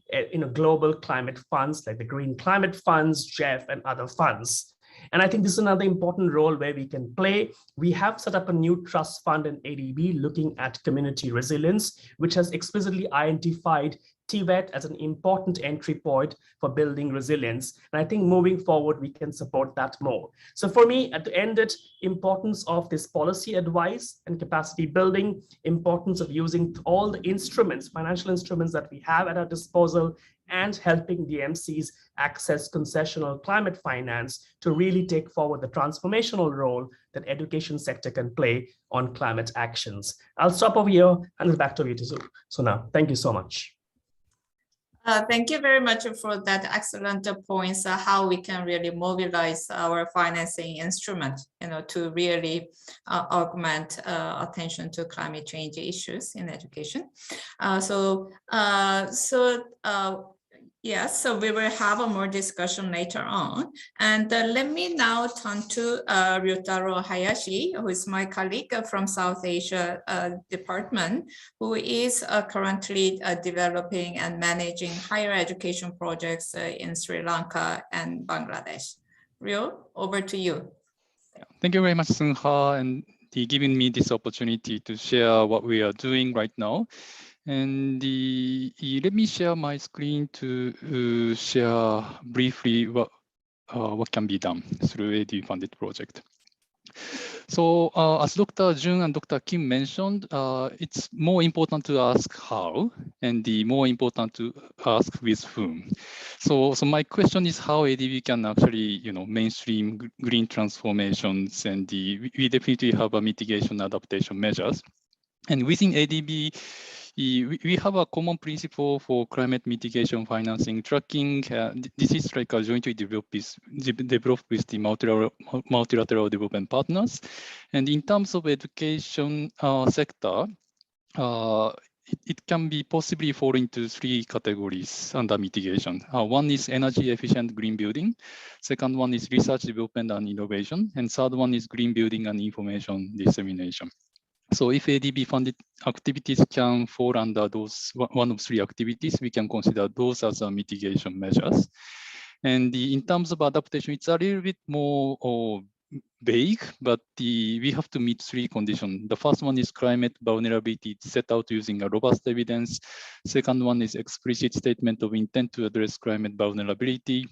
global climate funds like the Green Climate Funds, GEF, and other funds. And I think this is another important role where we can play. We have set up a new trust fund in ADB looking at community resilience, which has explicitly identified TVET as an important entry point for building resilience. And I think moving forward, we can support that more. So for me, at the end, importance of this policy advice and capacity building, importance of using all the instruments, financial instruments that we have at our disposal, and helping DMCs access concessional climate finance to really take forward the transformational role that education sector can play on climate actions. I'll stop over here and back to you, Sona. Thank you so much. Thank you very much for that excellent points, how we can really mobilize our financing instrument, to really augment attention to climate change issues in education. Yes, so we will have a more discussion later on. And let me now turn to Ryutaro Hayashi, who is my colleague from South Asia department, who is currently developing and managing higher education projects in Sri Lanka and Bangladesh. Ryo, over to you. Thank you very much, Seung-ha, and giving me this opportunity to share what we are doing right now. And let me share my screen to share briefly what can be done through AD-funded project. So as Dr. Jun and Dr. Kim mentioned, it's more important to ask how, and the more important to ask with whom. So my question is how ADB can actually, mainstream green transformations, and we definitely have a mitigation adaptation measures. And within ADB, we have a common principle for climate mitigation financing tracking. This is like a jointly developed with the multilateral development partners. And in terms of education sector, it can be possibly fall into three categories under mitigation. One is energy efficient green building. Second one is research development and innovation. And third one is green building and information dissemination. So if ADB funded activities can fall under those one of three activities, we can consider those as mitigation measures. And in terms of adaptation, it's a little bit more vague, but we have to meet three conditions. The first one is climate vulnerability set out using a robust evidence. Second one is explicit statement of intent to address climate vulnerability.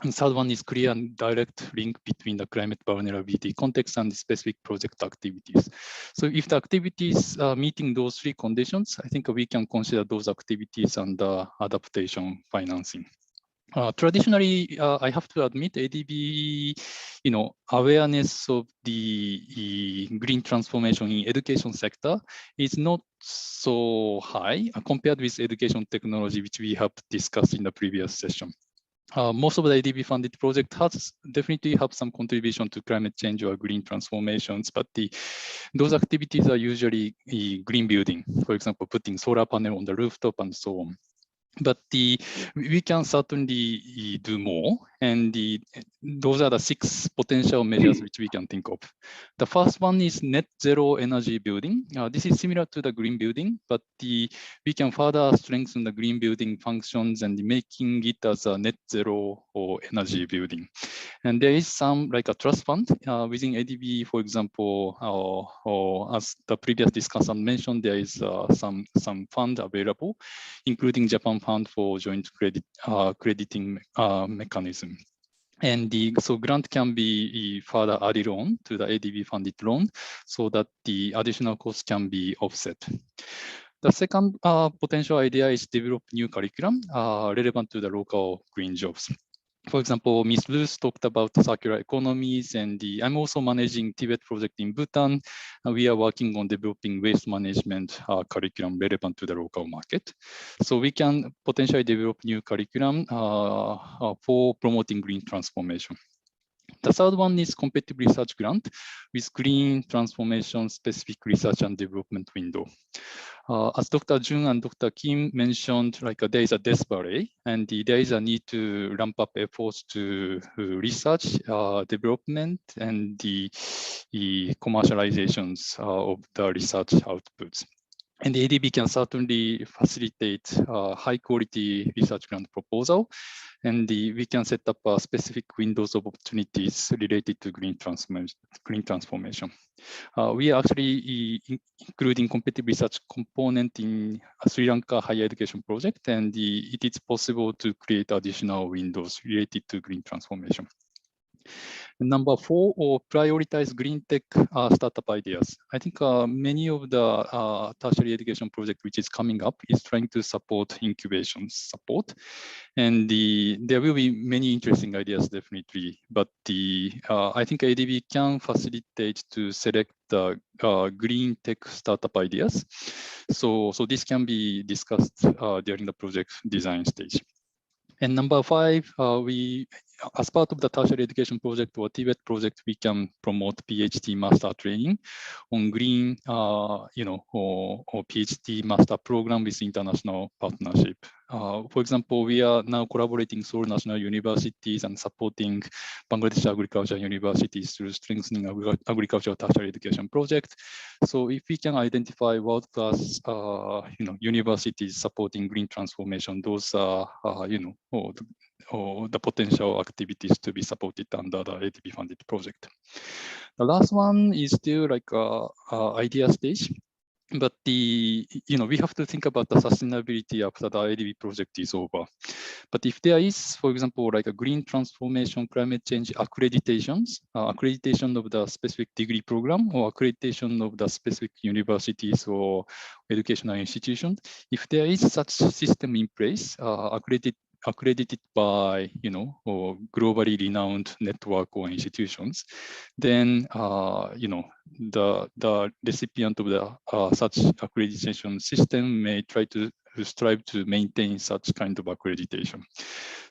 And third one is clear and direct link between the climate vulnerability context and specific project activities. So if the activities are meeting those three conditions, I think we can consider those activities under adaptation financing. Traditionally, I have to admit, ADB, awareness of the green transformation in education sector is not so high compared with education technology, which we have discussed in the previous session. Most of the ADB funded project has definitely have some contribution to climate change or green transformations, but those activities are usually green building, for example, putting solar panel on the rooftop and so on. But we can certainly do more, and those are the 6 potential measures which we can think of. The first one is net zero energy building. This is similar to the green building, but we can further strengthen the green building functions and making it as a net zero or energy building. And there is some like a trust fund within ADB, for example, or as the previous discussant mentioned, there is some fund available, including Japan Fund for joint crediting mechanism. And so grant can be further added on to the ADB funded loan so that the additional costs can be offset. The second potential idea is develop new curriculum relevant to the local green jobs. For example, Ms. Luce talked about circular economies, and I'm also managing TVET project in Bhutan. We are working on developing waste management curriculum relevant to the local market. So we can potentially develop new curriculum for promoting green transformation. The third one is competitive research grant with green transformation specific research and development window. As Dr. Jun and Dr. Kim mentioned, like there is a death valley, and there is a need to ramp up efforts to research, development, and the commercializations of the research outputs. And the ADB can certainly facilitate high quality research grant proposal, and we can set up specific windows of opportunities related to green transformation. We are actually including competitive research component in a Sri Lanka higher education project, and it is possible to create additional windows related to green transformation. Number 4, or prioritize green tech startup ideas. I think many of the tertiary education project which is coming up is trying to support incubation support, and there will be many interesting ideas definitely. But I think ADB can facilitate to select the green tech startup ideas. So this can be discussed during the project design stage. And number 5, we, as part of the tertiary education project or TVET project, we can promote PhD master training on green, or PhD master program with international partnership. For example, we are now collaborating with all national universities and supporting Bangladesh agriculture universities through strengthening agricultural tertiary education project. So if we can identify world-class, universities supporting green transformation, those are, or the potential activities to be supported under the ADB funded project. The last one is still like idea stage, but we have to think about the sustainability after the ADB project is over. But if there is, for example, like a green transformation, climate change accreditations, accreditation of the specific degree program or accreditation of the specific universities or educational institutions, if there is such system in place, accredited by or globally renowned network or institutions, then the recipient of the such accreditation system may try to strive to maintain such kind of accreditation.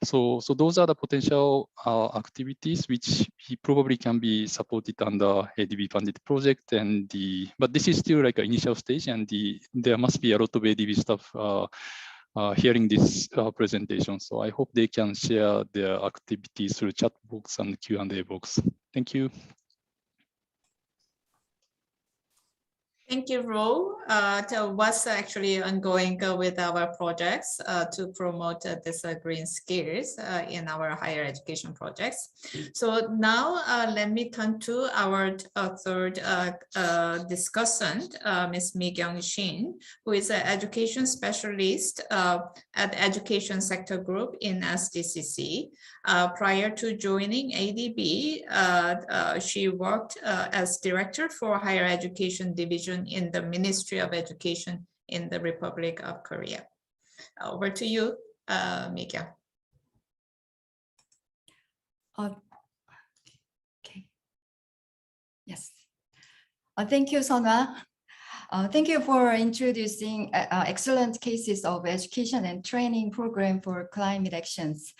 So those are the potential activities which probably can be supported under ADB funded project, and but this is still like an initial stage, and there must be a lot of ADB staff hearing this presentation. So I hope they can share their activities through chat box and Q&A box. Thank you. Thank you, Ro. What's actually ongoing with our projects to promote this green skills in our higher education projects. So now let me turn to our third discussant, Ms. Mi-kyung Shin, who is an education specialist at Education Sector Group in SDCC. Prior to joining ADB, she worked as Director for Higher Education Division in the Ministry of Education in the Republic of Korea. Over to you, Mi-kyung. Okay. Yes. Thank you, Sonwa. Thank you for introducing excellent cases of education and training program for climate actions.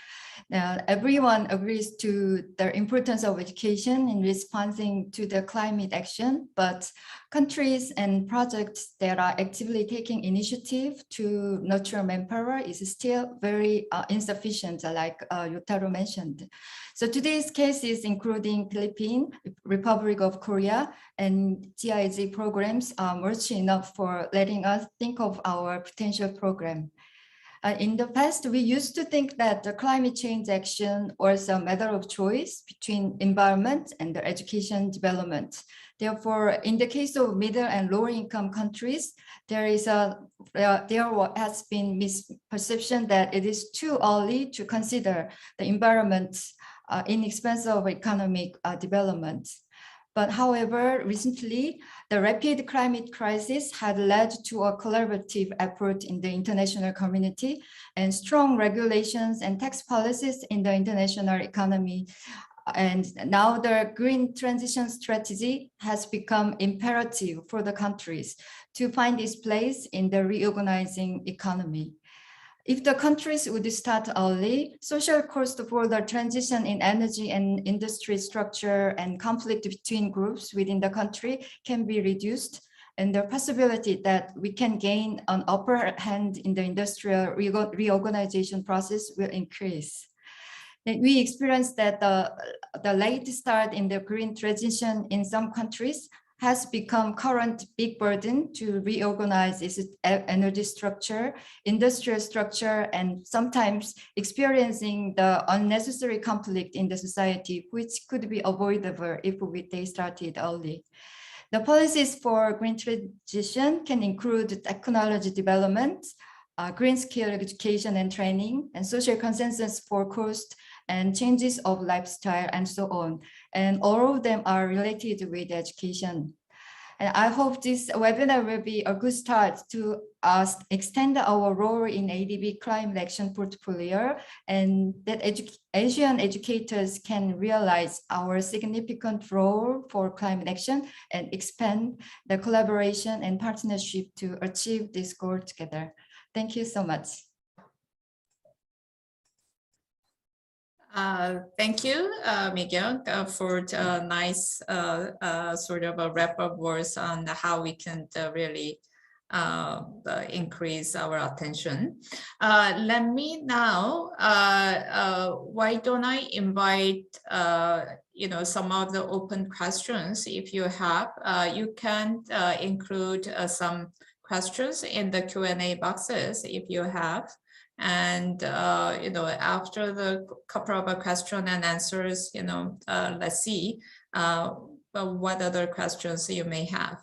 Now, everyone agrees to the importance of education in responding to the climate action, but countries and projects that are actively taking initiative to nurture manpower is still very insufficient, like Yotaro mentioned. So today's cases, including Philippines, Republic of Korea, and GIZ programs are much enough for letting us think of our potential program. In the past, we used to think that the climate change action was a matter of choice between environment and the education development. Therefore, in the case of middle and lower income countries, there has been misperception that it is too early to consider the environment in expense of economic development. But however, recently, the rapid climate crisis had led to a collaborative effort in the international community, and strong regulations and tax policies in the international economy. And now the green transition strategy has become imperative for the countries to find its place in the reorganizing economy. If the countries would start early, social cost for the transition in energy and industry structure and conflict between groups within the country can be reduced, and the possibility that we can gain an upper hand in the industrial reorganization process will increase. And we experienced that the late start in the green transition in some countries has become current big burden to reorganize its energy structure, industrial structure, and sometimes experiencing the unnecessary conflict in the society, which could be avoidable if they started early. The policies for green transition can include technology development, green skill education and training, and social consensus for cost and changes of lifestyle and so on. And all of them are related with education. And I hope this webinar will be a good start to extend our role in ADB climate action portfolio, and that Asian educators can realize our significant role for climate action and expand the collaboration and partnership to achieve this goal together. Thank you so much. Thank you, Miguel, for nice sort of a wrap-up words on how we can really increase our attention. Let me now, why don't I invite some of the open questions. If you have, you can include some questions in the Q&A boxes if you have. And after the couple of question and answers, let's see what other questions you may have.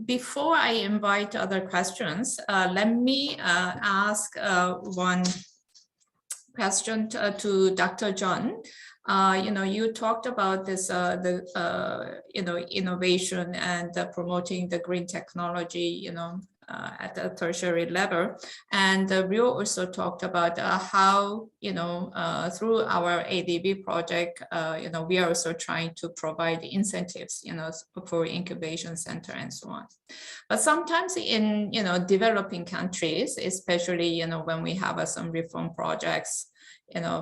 Before I invite other questions, let me ask one question to Dr. John. You talked about this, innovation and promoting the green technology, at the tertiary level. And Rio also talked about how, through our ADB project, we are also trying to provide incentives, for incubation center and so on. But sometimes in, developing countries, especially, when we have some reform projects,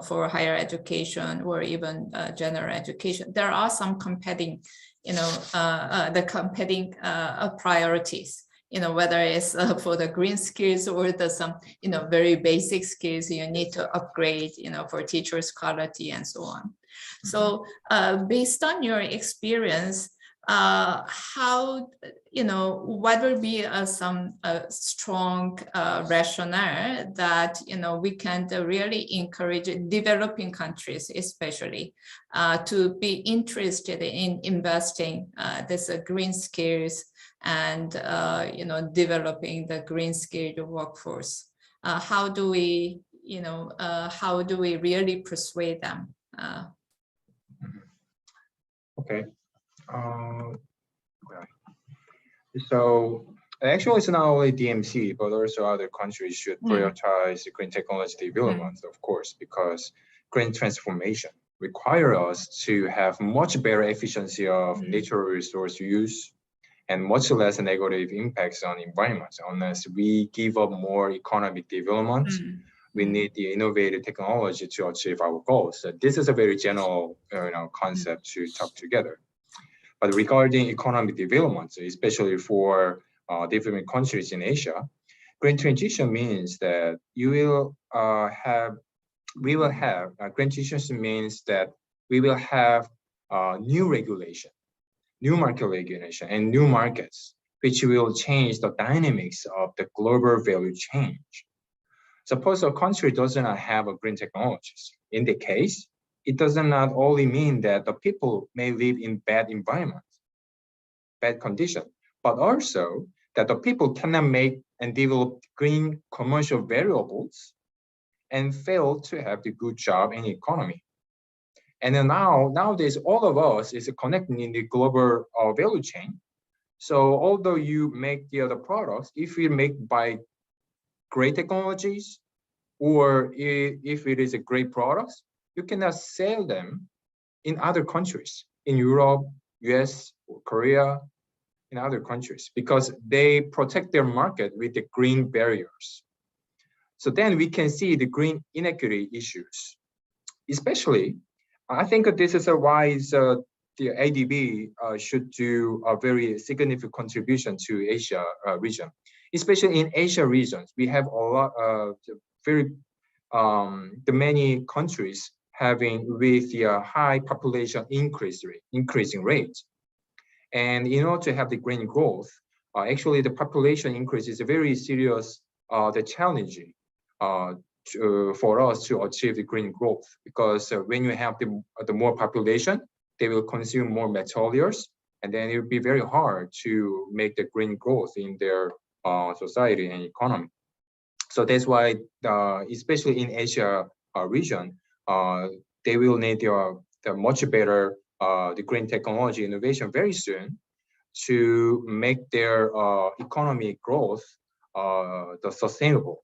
for higher education or even general education, there are some competing, priorities. Whether it's for the green skills or some, very basic skills you need to upgrade, for teachers' quality and so on. So based on your experience, how, what will be some strong rationale that, we can really encourage developing countries, especially to be interested in investing this green skills and developing the green skilled workforce. How do we really persuade them? Okay. So actually, it's not only DMC, but also other countries should prioritize green technology development, of course, because green transformation require us to have much better efficiency of natural resource use and much less negative impacts on environment. Unless we give up more economic development, we need the innovative technology to achieve our goals. So this is a very general concept to talk together. But regarding economic development, especially for developing countries in Asia, green transition means that green transition means that we will have new regulation, new market regulation, and new markets, which will change the dynamics of the global value chain. Suppose a country does not have a green technologies. In the case, it does not only mean that the people may live in bad environment, bad condition, but also that the people cannot make and develop green commercial variables and fail to have the good job in economy. And then nowadays, all of us is connecting in the global value chain. So although you make the other products, if you make by great technologies, or if it is a great products, you cannot sell them in other countries, in Europe, US, or Korea, in other countries, because they protect their market with the green barriers. So then we can see the green inequity issues. Especially, I think this is why the ADB should do a very significant contribution to Asia region. Especially in Asia regions, we have a lot of the many countries having with the high population increasing rate. And in order to have the green growth, actually the population increase is a very serious the challenging for us to achieve the green growth, because when you have the more population, they will consume more materials, and then it will be very hard to make the green growth in their society and economy. So that's why, especially in Asia region, they will need the much better the green technology innovation very soon to make their economic growth the sustainable.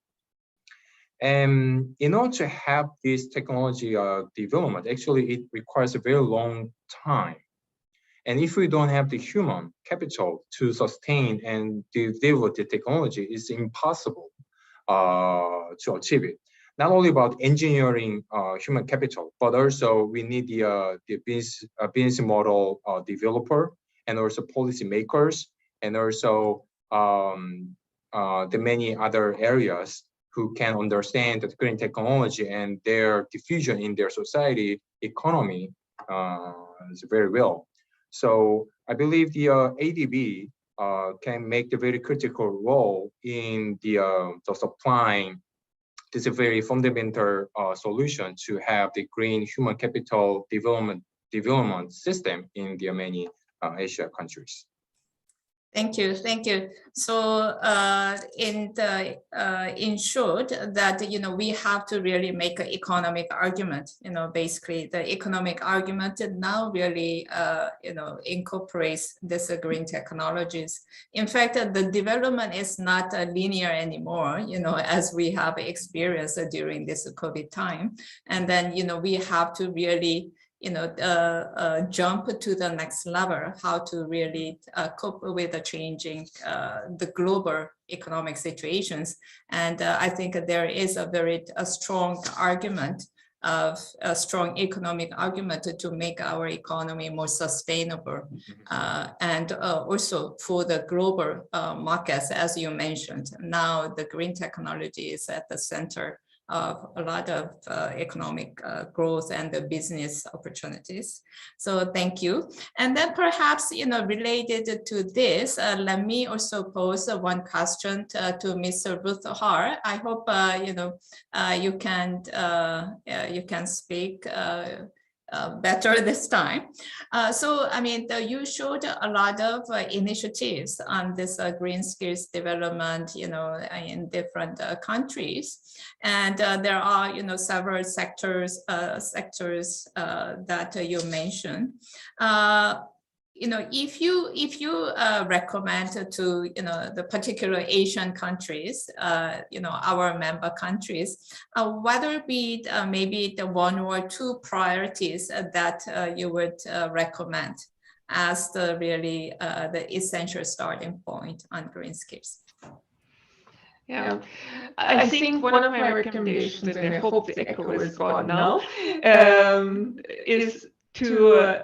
And in order to have this technology development, actually it requires a very long time. And if we don't have the human capital to sustain and deliver the technology, it's impossible to achieve it. Not only about engineering human capital, but also we need the business model developer, and also policy makers, and also the many other areas who can understand the green technology and their diffusion in their society economy very well. So I believe the ADB can make the very critical role in the supplying this is a very fundamental solution to have the green human capital development system in the many Asia countries. Thank you, thank you. So in short, that we have to really make an economic argument. Basically the economic argument now really incorporates this green technologies. In fact, the development is not linear anymore. As we have experienced during this COVID time, and then we have to really jump to the next level, how to really cope with the changing the global economic situations. And I think there is a strong argument of a strong economic argument to make our economy more sustainable, and also for the global markets, as you mentioned. Now the green technology is at the center of a lot of economic growth and the business opportunities. So thank you. And then perhaps, related to this, let me also pose one question to Mr. Ruth Har. I hope, you can speak better this time. So, I mean, you showed a lot of initiatives on this green skills development, in different countries. And there are, several sectors that you mentioned. If you recommend to the particular Asian countries, our member countries, whether it be maybe the one or two priorities that you would recommend as the really the essential starting point on green skills. Yeah, I think one of my recommendations, and I hope the echo is gone now, is to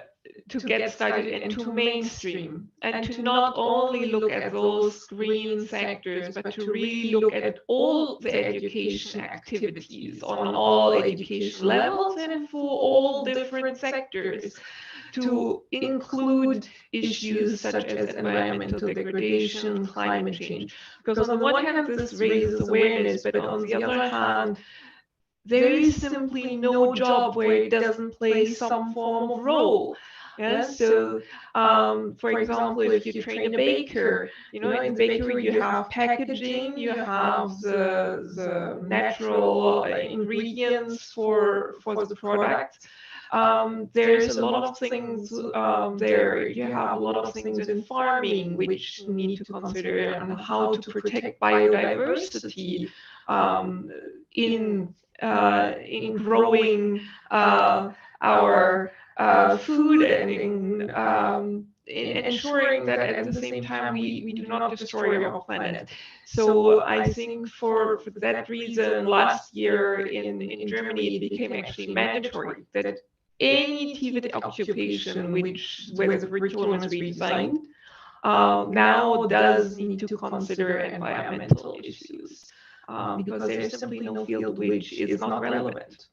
get started and to mainstream, and to not only look at those green sectors, but to really look at all the education activities on all education levels and for all different sectors, to include issues such as environmental degradation, climate change. Because on the one hand, this raises awareness, but on the other hand, there is simply no job where it doesn't play some form of role. Yeah, so for example, if you train a baker, in the bakery you have packaging, you have the natural ingredients for the product. There's a lot of things there. You have a lot of things in farming which need to consider on how to protect biodiversity in growing our food and in ensuring that at the same time we do not destroy our planet. So I think for that reason, last year in Germany, it became actually mandatory that any TVET occupation where the curriculum is redesigned now does need to consider environmental issues because there's simply no field which is not relevant.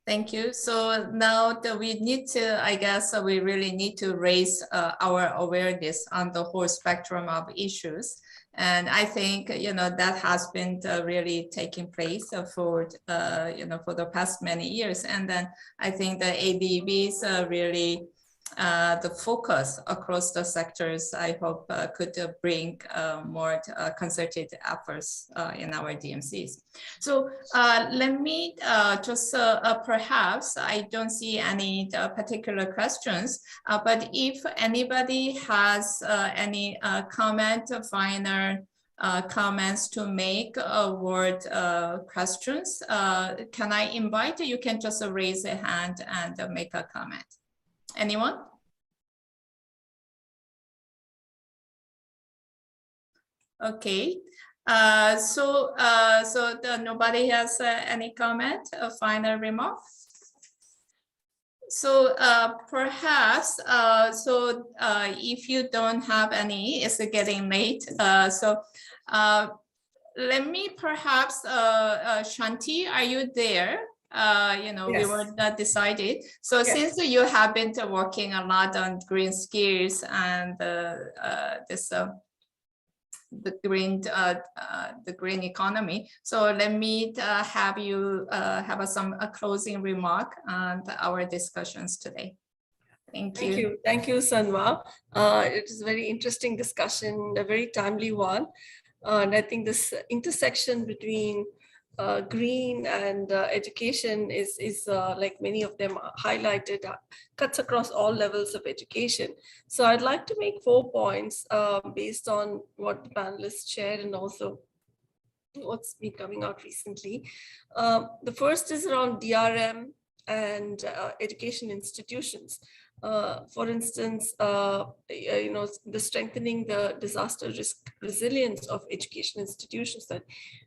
Thank you. So now that we need to, I guess we really need to raise our awareness on the whole spectrum of issues. And I think, that has been really taking place for, for the past many years. And then I think the ADBs really the focus across the sectors, I hope could bring more concerted efforts in our DMCs. So let me just perhaps, I don't see any particular questions, but if anybody has any comment, final comments to make word questions, can I invite you? You can just raise a hand and make a comment. Anyone? Okay. So nobody has any comment, a final remark? So perhaps, if you don't have any, it's getting late. Let me perhaps, Shanti, are you there? Yes. We were not decided. So yes. Since you have been working a lot on green skills and the green economy, so let me have you have a closing remark on our discussions today. Thank you. Thank you, Sanwa. It is a very interesting discussion, a very timely one. And I think this intersection between green and education is like many of them highlighted, cuts across all levels of education. So I'd like to make 4 points based on what the panelists shared and also what's been coming out recently. The first is around DRM and education institutions. For instance, the strengthening the disaster risk resilience of education institutions. That,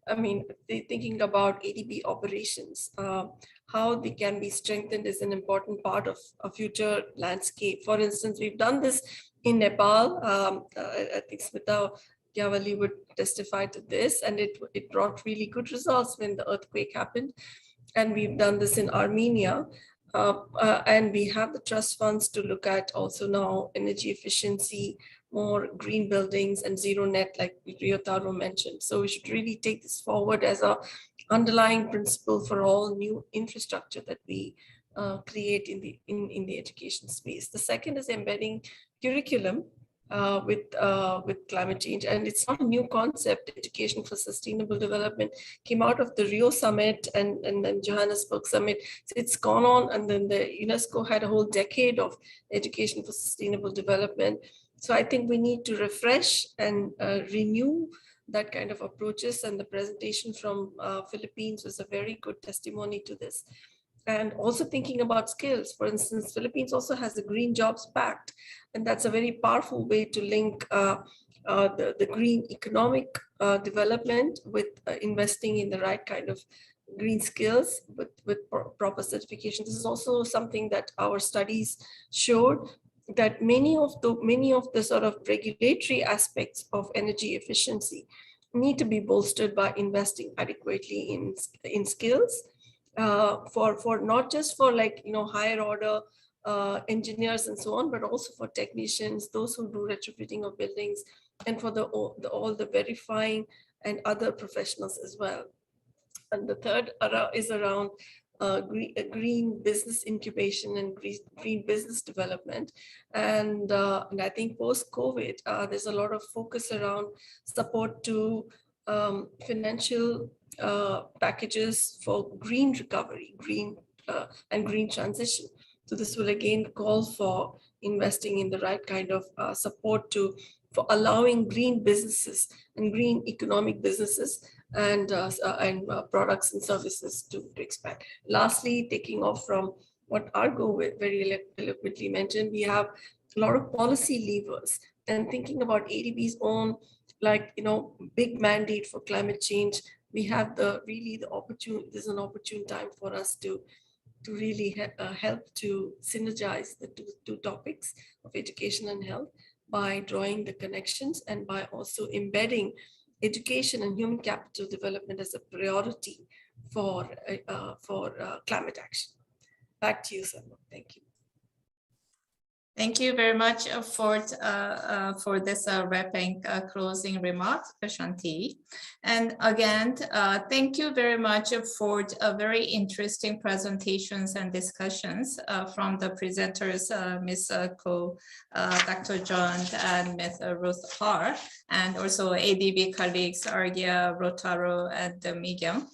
I mean, thinking about ADB operations, how they can be strengthened is an important part of a future landscape. For instance, we've done this in Nepal. I think Smita Gyavali would testify to this, and it brought really good results when the earthquake happened. And we've done this in Armenia. And we have the trust funds to look at also now energy efficiency, more green buildings and zero net, like Ryotaro mentioned. So we should really take this forward as a underlying principle for all new infrastructure that we create in the education space. The second is embedding curriculum with climate change, and it's not a new concept. Education for sustainable development came out of the Rio summit and then Johannesburg summit. So it's gone on, and then the UNESCO had a whole decade of education for sustainable development. So I think we need to refresh and renew that kind of approaches, and the presentation from Philippines was a very good testimony to this. And also thinking about skills. For instance, Philippines also has the Green Jobs Pact, and that's a very powerful way to link the green economic development with investing in the right kind of green skills with proper certification. This is also something that our studies showed, that many of the sort of regulatory aspects of energy efficiency need to be bolstered by investing adequately in skills. For not just for higher order engineers and so on, but also for technicians, those who do retrofitting of buildings, and for all the verifying and other professionals as well. And the third is around green business incubation and green business development. And I think post-COVID, there's a lot of focus around support to financial packages for green recovery, and green transition. So this will again call for investing in the right kind of support for allowing green businesses and green economic businesses and products and services to expand. Lastly, taking off from what Argo very eloquently mentioned, we have a lot of policy levers, and thinking about ADB's own, like, big mandate for climate change, we have there's an opportune time for us to really help to synergize the two topics of education and health by drawing the connections and by also embedding education and human capital development as a priority for climate action. Back to you, Sarma. Thank you. Thank you very much for this wrapping closing remarks, Shanti. And again, thank you very much for very interesting presentations and discussions from the presenters, Ms. Ko, Dr. John, and Ms. Ruth Har, and also ADB colleagues, Argia, Rotaro, and Miguel.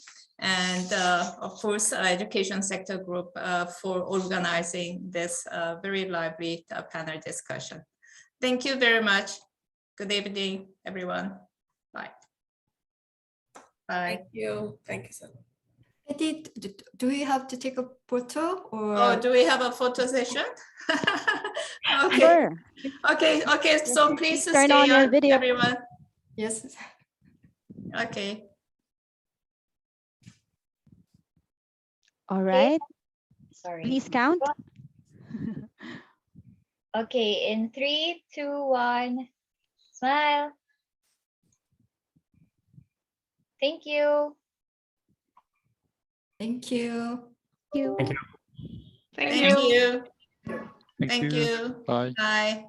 And of course, education sector group for organizing this very lively panel discussion. Thank you very much. Good evening, everyone. Bye. Bye. Thank you. Thank you, sir. Do we have to take a photo or? Oh, do we have a photo session? Okay. Sure. Okay. So please Turn stay on your video. everyone. Yes. Okay. All right. Sorry. Please count. Okay, in 3, 2, 1, smile. Thank you. Thank you. Thank you. Thank Thank you. you. Thank you. Bye. Bye.